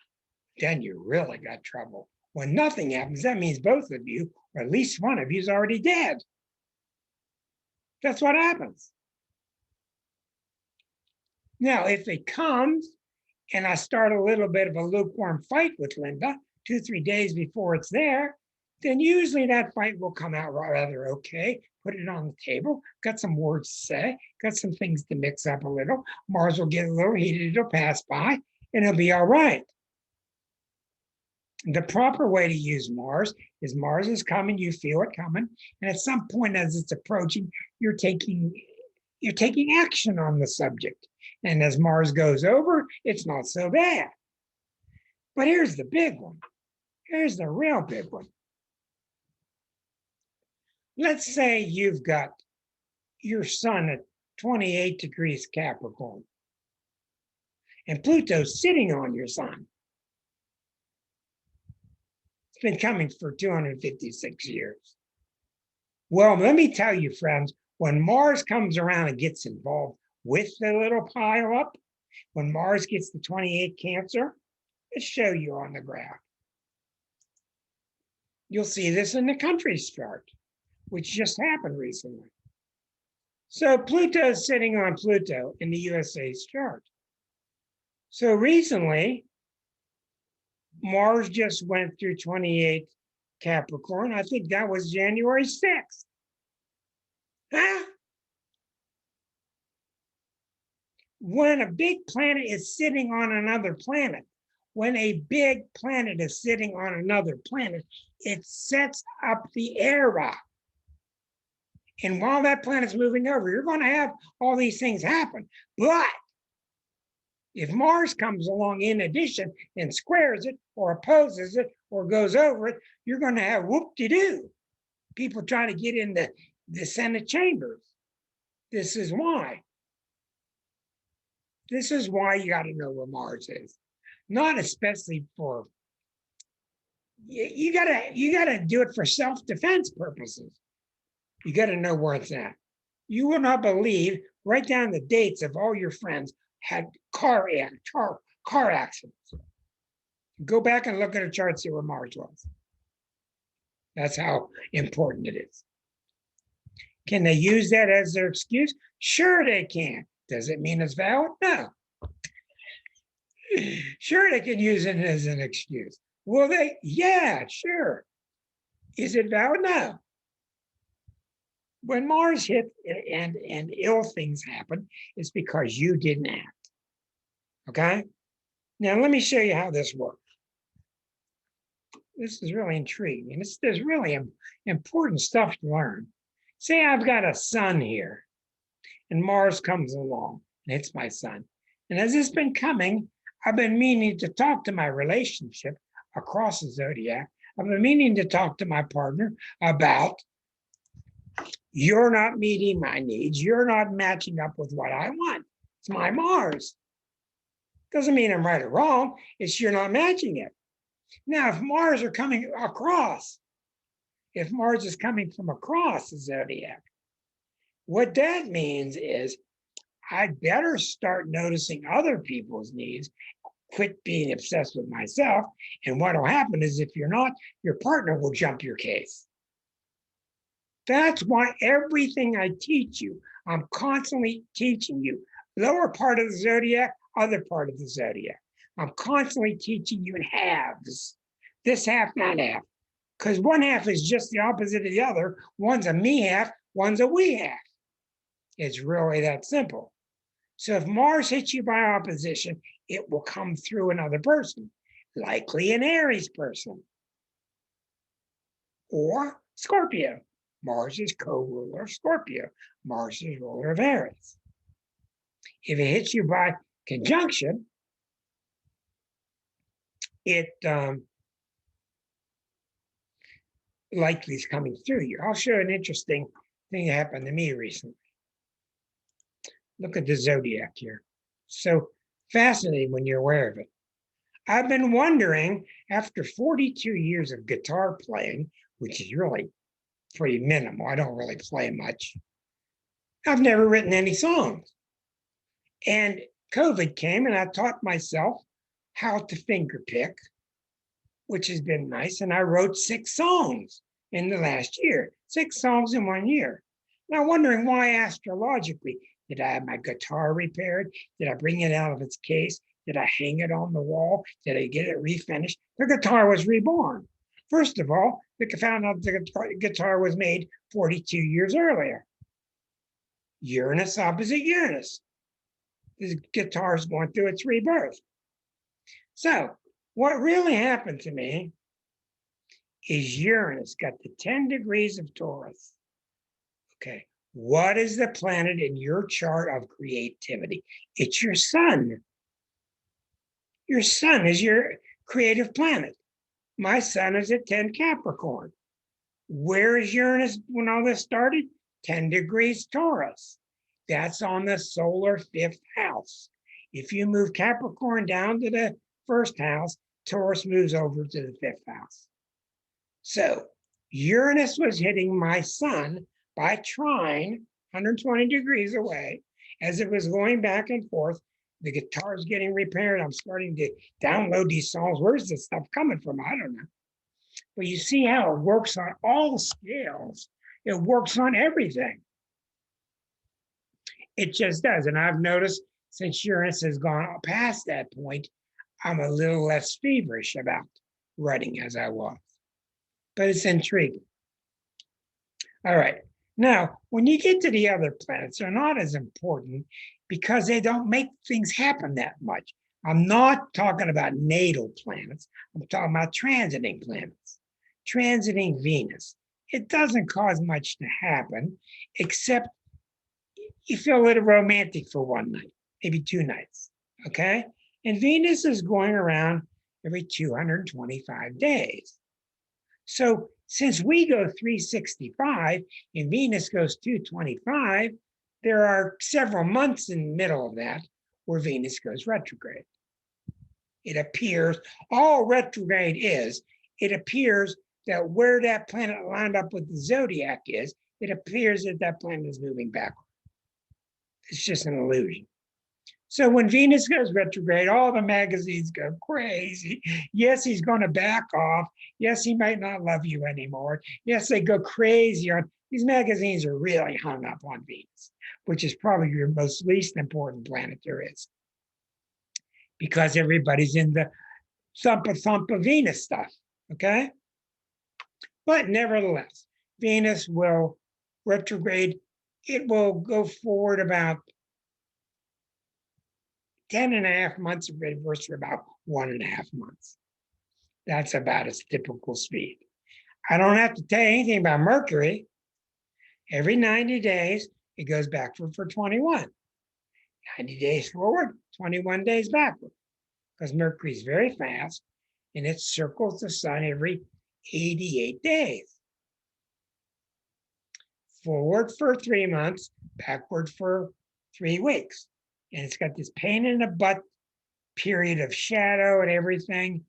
Then you really got trouble. When nothing happens, that means both of you, or at least one of you, is already dead. That's what happens. Now, if it comes and I start a little bit of a lukewarm fight with Linda 2-3 days before it's there, then usually that fight will come out rather okay. Put it on the table, got some words to say, got some things to mix up a little. Mars will get a little heated, it'll pass by, and it'll be all right. The proper way to use Mars is coming, you feel it coming, and at some point as it's approaching, you're taking action on the subject. And as Mars goes over, it's not so bad. But here's the big one. Here's the real big one. Let's say you've got your sun at 28 degrees Capricorn, and Pluto's sitting on your sun. It's been coming for 256 years. Well, let me tell you, friends, when Mars comes around and gets involved with the little pile up, when Mars gets to 28 Cancer, let's show you on the graph. You'll see this in the country's chart, which just happened recently. So Pluto is sitting on Pluto in the USA's chart. So recently, Mars just went through 28 Capricorn. I think that was January 6th. Huh? When a big planet is sitting on another planet, it sets up the era. And while that planet's moving over, you're going to have all these things happen. But if Mars comes along in addition and squares it or opposes it or goes over it, you're going to have whoop-de-doo. People trying to get in the Senate chambers. This is why. This is why you got to know where Mars is. Not especially for, you gotta do it for self-defense purposes. You got to know where it's at. You will not believe, write down the dates of all your friends had car accidents. Go back and look at a chart, see where Mars was. That's how important it is. Can they use that as their excuse? Sure they can. Does it mean it's valid? No. Sure they can use it as an excuse. Will they? Yeah, sure. Is it valid? No. When Mars hit and ill things happen, it's because you didn't act. Okay? Now let me show you how this works. This is really intriguing. There's really important stuff to learn. Say I've got a sun here, and Mars comes along, and it's my sun. And as it's been coming, I've been meaning to talk to my relationship across the zodiac. I've been meaning to talk to my partner about, you're not meeting my needs. You're not matching up with what I want. It's my Mars. Doesn't mean I'm right or wrong. It's you're not matching it. Now, if Mars are coming across, if Mars is coming from across the zodiac, what that means is I'd better start noticing other people's needs, quit being obsessed with myself. And what will happen is if you're not, your partner will jump your case. That's why everything I teach you, I'm constantly teaching you. Lower part of the zodiac, other part of the zodiac. I'm constantly teaching you in halves. This half, that half. Because one half is just the opposite of the other. One's a me half, one's a we half. It's really that simple. So if Mars hits you by opposition, it will come through another person, likely an Aries person. Or Scorpio. Mars is co-ruler of Scorpio. Mars is ruler of Aries. If it hits you by conjunction, it likely is coming through you. I'll show you an interesting thing that happened to me recently. Look at the zodiac here. So fascinating when you're aware of it. I've been wondering, after 42 years of guitar playing, which is really pretty minimal, I don't really play much. I've never written any songs. And COVID came and I taught myself how to finger pick, which has been nice. And I wrote 6 songs in the last year, 6 songs in 1 year. Now, wondering why astrologically. Did I have my guitar repaired? Did I bring it out of its case? Did I hang it on the wall? Did I get it refinished? The guitar was reborn. First of all, I found out the guitar was made 42 years earlier. Uranus opposite Uranus. The guitar is going through its rebirth. So what really happened to me is Uranus got the 10 degrees of Taurus. Okay, what is the planet in your chart of creativity? It's your sun. Your sun is your creative planet. My sun is at 10 Capricorn. Where is Uranus when all this started? 10 degrees Taurus. That's on the solar 5th house. If you move Capricorn down to the 1st house, Taurus moves over to the 5th house. So Uranus was hitting my sun by trine 120 degrees away. As it was going back and forth, the guitar's getting repaired. I'm starting to download these songs. Where's this stuff coming from? I don't know. But you see how it works on all scales. It works on everything. It just does. And I've noticed since Uranus has gone past that point, I'm a little less feverish about writing as I was. But it's intriguing. All right. Now, when you get to the other planets, they're not as important because they don't make things happen that much. I'm not talking about natal planets. I'm talking about transiting planets. Transiting Venus. It doesn't cause much to happen, except you feel a little romantic for one night, maybe 2 nights, okay? And Venus is going around every 225 days. So since we go 365 and Venus goes 225, there are several months in the middle of that where Venus goes retrograde. It appears, all retrograde is, it appears that where that planet lined up with the zodiac is, it appears that that planet is moving backward. It's just an illusion. So when Venus goes retrograde, all the magazines go crazy. Yes, he's going to back off. Yes, he might not love you anymore. Yes, they go crazy on these magazines are really hung up on Venus, which is probably your most least important planet there is. Because everybody's in the thump of Venus stuff. Okay? But nevertheless, Venus will retrograde. It will go forward about 10.5 months of reverse for about 1.5 months. That's about its typical speed. I don't have to tell you anything about Mercury. Every 90 days, it goes backward for 21. 90 days forward, 21 days backward. Because Mercury is very fast and it circles the sun every 88 days. Forward for 3 months, backward for 3 weeks. And it's got this pain in the butt period of shadow and everything.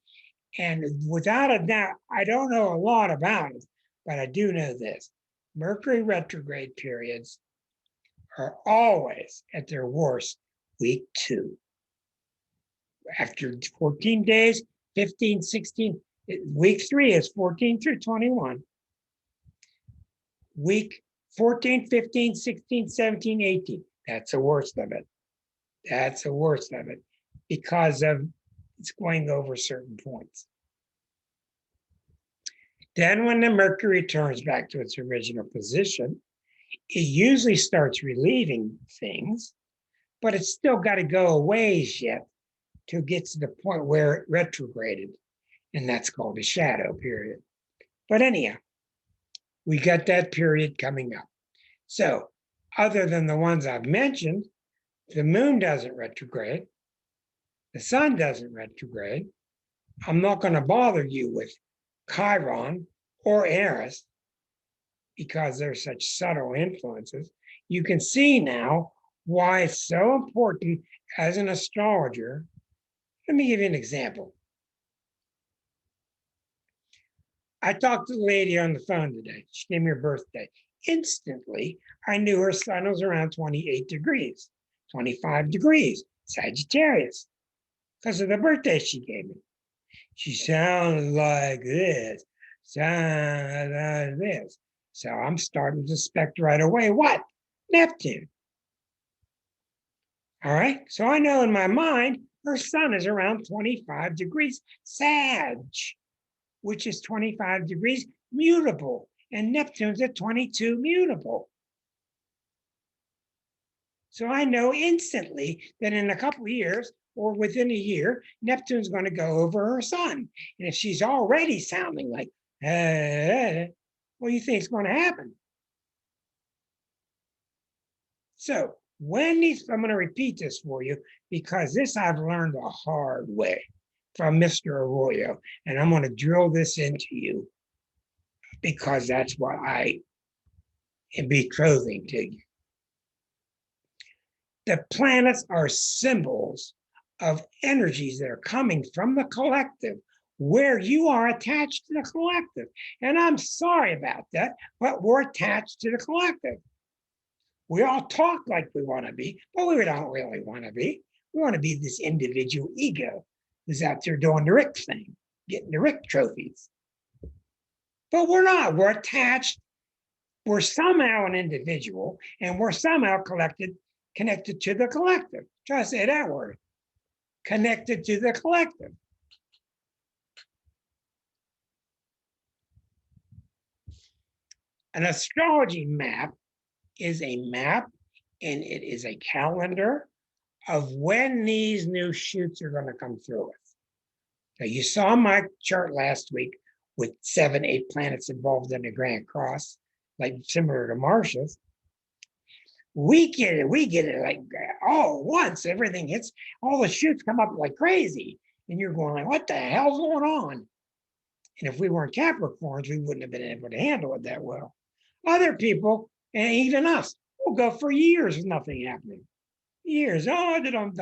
And without a doubt, I don't know a lot about it, but I do know this. Mercury retrograde periods are always at their worst week 2. After 14 days, 15, 16, week 3 is 14 through 21. Week 14, 15, 16, 17, 18. That's the worst of it. That's the worst of it because of it's going over certain points. Then when the Mercury returns back to its original position, it usually starts relieving things, but it's still got to go a ways yet to get to the point where it retrograded, and that's called a shadow period. But anyhow, we got that period coming up. So other than the ones I've mentioned, the moon doesn't retrograde. The sun doesn't retrograde. I'm not going to bother you with Chiron or Eris, because they're such subtle influences, you can see now why it's so important as an astrologer. Let me give you an example. I talked to the lady on the phone today. She gave me her birthday. Instantly, I knew her sun was around 28 degrees, 25 degrees, Sagittarius, because of the birthday she gave me. She sounded like this, sounded like this. So I'm starting to suspect right away what? Neptune. All right, so I know in my mind, her sun is around 25 degrees Sag, which is 25 degrees mutable, and Neptune's at 22 mutable. So I know instantly that in a couple of years or within a year, Neptune's going to go over her sun. And if she's already sounding like, what do you think is going to happen? So when these, I'm going to repeat this for you because this I've learned the hard way from Mr. Arroyo, and I'm going to drill this into you because that's what I am betrothing to you. The planets are symbols of energies that are coming from the collective, where you are attached to the collective. And I'm sorry about that, but we're attached to the collective. We all talk like we want to be, but we don't really want to be. We want to be this individual ego who's out there doing the Rick thing, getting the Rick trophies. But we're not. We're attached. We're somehow an individual, and we're somehow connected to the collective. Try to say that word. Connected to the collective. An astrology map is a map, and it is a calendar of when these new shoots are going to come through it. Now, you saw my chart last week with 7, 8 planets involved in the Grand Cross, like similar to Marsha's. We get it like all at once. Everything hits, all the shoots come up like crazy. And you're going like, what the hell's going on? And if we weren't Capricorns, we wouldn't have been able to handle it that well. Other people, and even us, will go for years with nothing happening. Years. Oh, dum.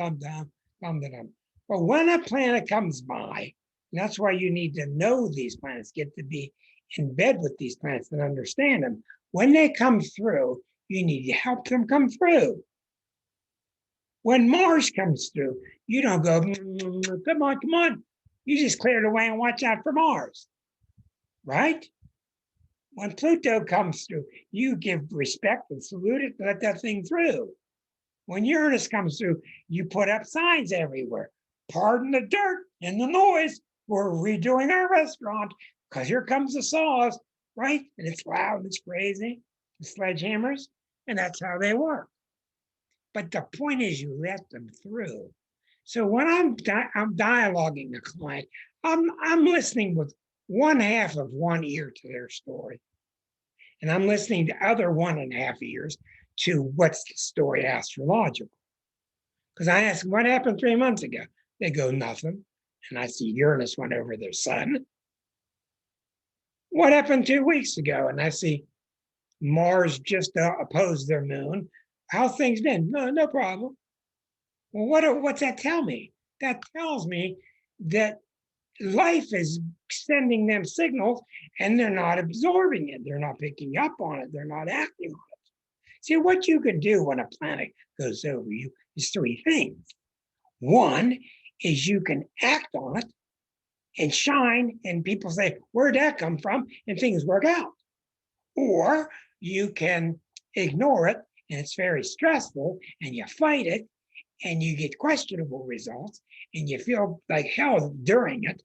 But when a planet comes by, and that's why you need to know these planets, get to be in bed with these planets and understand them. When they come through, you need to help them come through. When Mars comes through, you don't go, come on. You just clear the way and watch out for Mars, right? When Pluto comes through, you give respect and salute it, let that thing through. When Uranus comes through, you put up signs everywhere. Pardon the dirt and the noise. We're redoing our restaurant because here comes the saws, right? And it's loud and it's crazy, the sledgehammers, and that's how they work. But the point is you let them through. So when I'm dialoguing the client, I'm listening with one half of one ear to their story. And I'm listening to other 1.5 ears to what's the story astrological. Because I ask them, what happened 3 months ago? They go, nothing. And I see Uranus went over their sun. What happened 2 weeks ago? And I see Mars just opposed their moon. How things been? No problem. Well, what's that tell me? That tells me that life is sending them signals and they're not absorbing it. They're not picking up on it. They're not acting on it. See, what you can do when a planet goes over you is 3 things. One is you can act on it and shine, and people say, where'd that come from? And things work out. Or you can ignore it, and it's very stressful, and you fight it, and you get questionable results, and you feel like hell during it,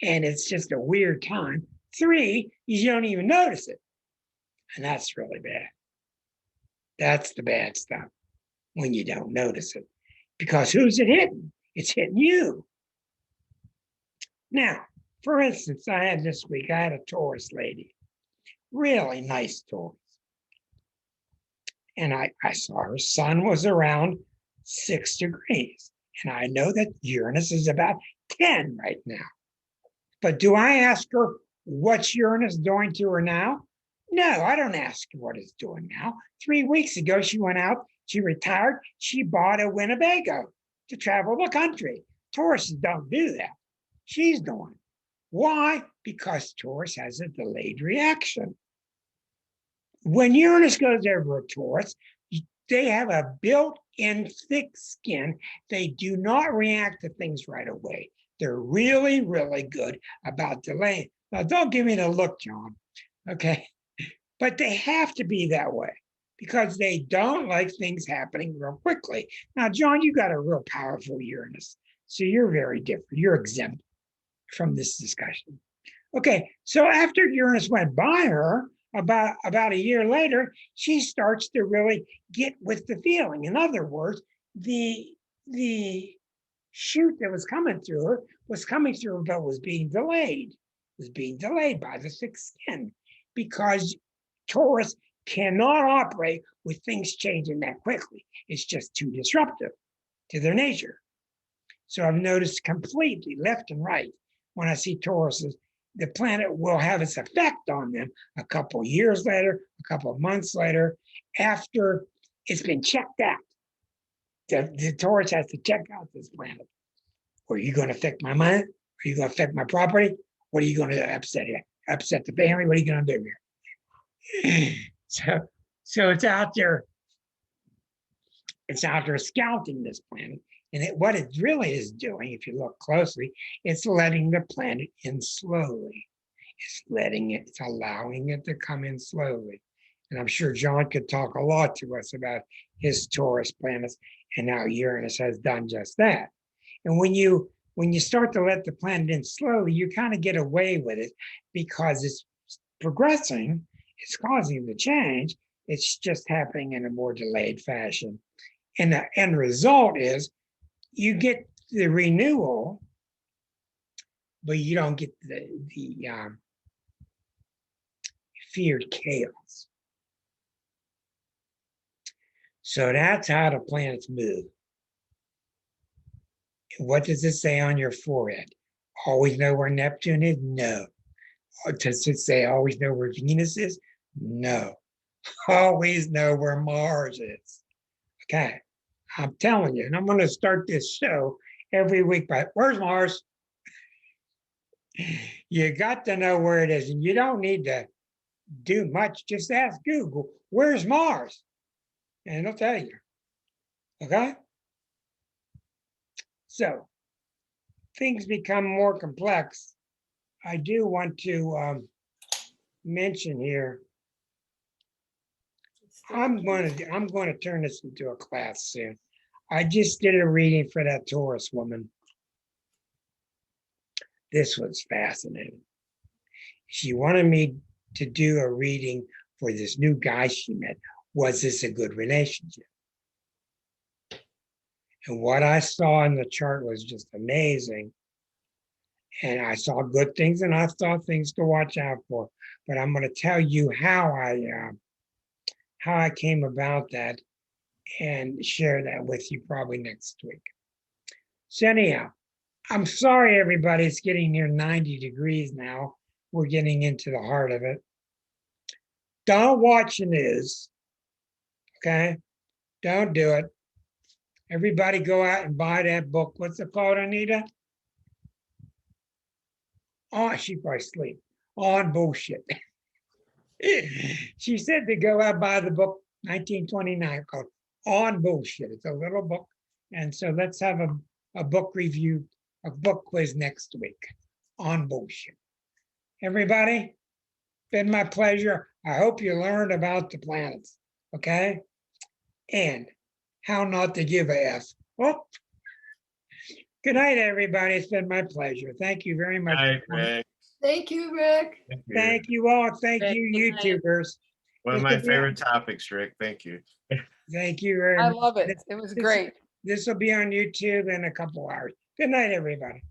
and it's just a weird time. 3 is you don't even notice it, and that's really bad. That's the bad stuff, when you don't notice it. Because who's it hitting? It's hitting you. Now, for instance, I had a Taurus lady, really nice Taurus. And I saw her sun was around 6 degrees. And I know that Uranus is about 10 right now. But do I ask her, What's Uranus doing to her now? No, I don't ask her what it's doing now. 3 weeks ago, she went out, she retired, she bought a Winnebago to travel the country. Tauruses don't do that. She's doing it. Why? Because Taurus has a delayed reaction. When Uranus goes over a Taurus, they have a built-in thick skin. They do not react to things right away. They're really, really good about delaying. Now, don't give me the look, John, okay? But they have to be that way because they don't like things happening real quickly. Now, John, you got a real powerful Uranus, so you're very different. You're exempt from this discussion. Okay, so after Uranus went by her, about a year later, she starts to really get with the feeling. In other words, the shoot that was coming through her was coming through, but was being delayed. It was being delayed by the thick skin because Taurus cannot operate with things changing that quickly. It's just too disruptive to their nature. So I've noticed completely left and right when I see Tauruses, the planet will have its effect on them a couple of years later, a couple of months later, after it's been checked out. The Taurus has to check out this planet. Are you going to affect my money? Are you going to affect my property? What are you going to upset here? Upset the family? What are you going to do here? So it's out there. It's out there scouting this planet. And what it really is doing, if you look closely, it's letting the planet in slowly. It's allowing it to come in slowly. And I'm sure John could talk a lot to us about his Taurus planets and how Uranus has done just that. And when you start to let the planet in slowly, you kind of get away with it because it's progressing, it's causing the change, it's just happening in a more delayed fashion. And the end result is you get the renewal, but you don't get the feared chaos. So that's how the planets move. What does it say on your forehead? Always know where Neptune is? No. Does it say always know where Venus is? No. Always know where Mars is. Okay. I'm telling you, and I'm going to start this show every week by where's Mars? You got to know where it is, and you don't need to do much. Just ask Google, where's Mars? And it'll tell you. Okay? So things become more complex. I do want to mention here. I'm going to turn this into a class soon. I just did a reading for that Taurus woman. This was fascinating. She wanted me to do a reading for this new guy she met. Was this a good relationship? And what I saw in the chart was just amazing. And I saw good things and I saw things to watch out for. But I'm going to tell you how I came about that and share that with you probably next week. So anyhow, I'm sorry, everybody. It's getting near 90 degrees now. We're getting into the heart of it. Don't watch the news. Okay? Don't do it. Everybody go out and buy that book. What's it called, Anita? Oh, she probably asleep. On bullshit. She said to go out and buy the book 1929 called On Bullshit. It's a little book. And so let's have a book review, a book quiz next week on bullshit. Everybody, been my pleasure. I hope you learned about the planets, okay? And how not to give a F. Well, good night, everybody. It's been my pleasure. Thank you very much. Hi, Rick. Thank you, Rick. Thank you all. Thank you, YouTubers. One of my favorite topics, Rick. Thank you. Thank you very I much. love it. It was great. This will be on YouTube in a couple hours. Good night, everybody.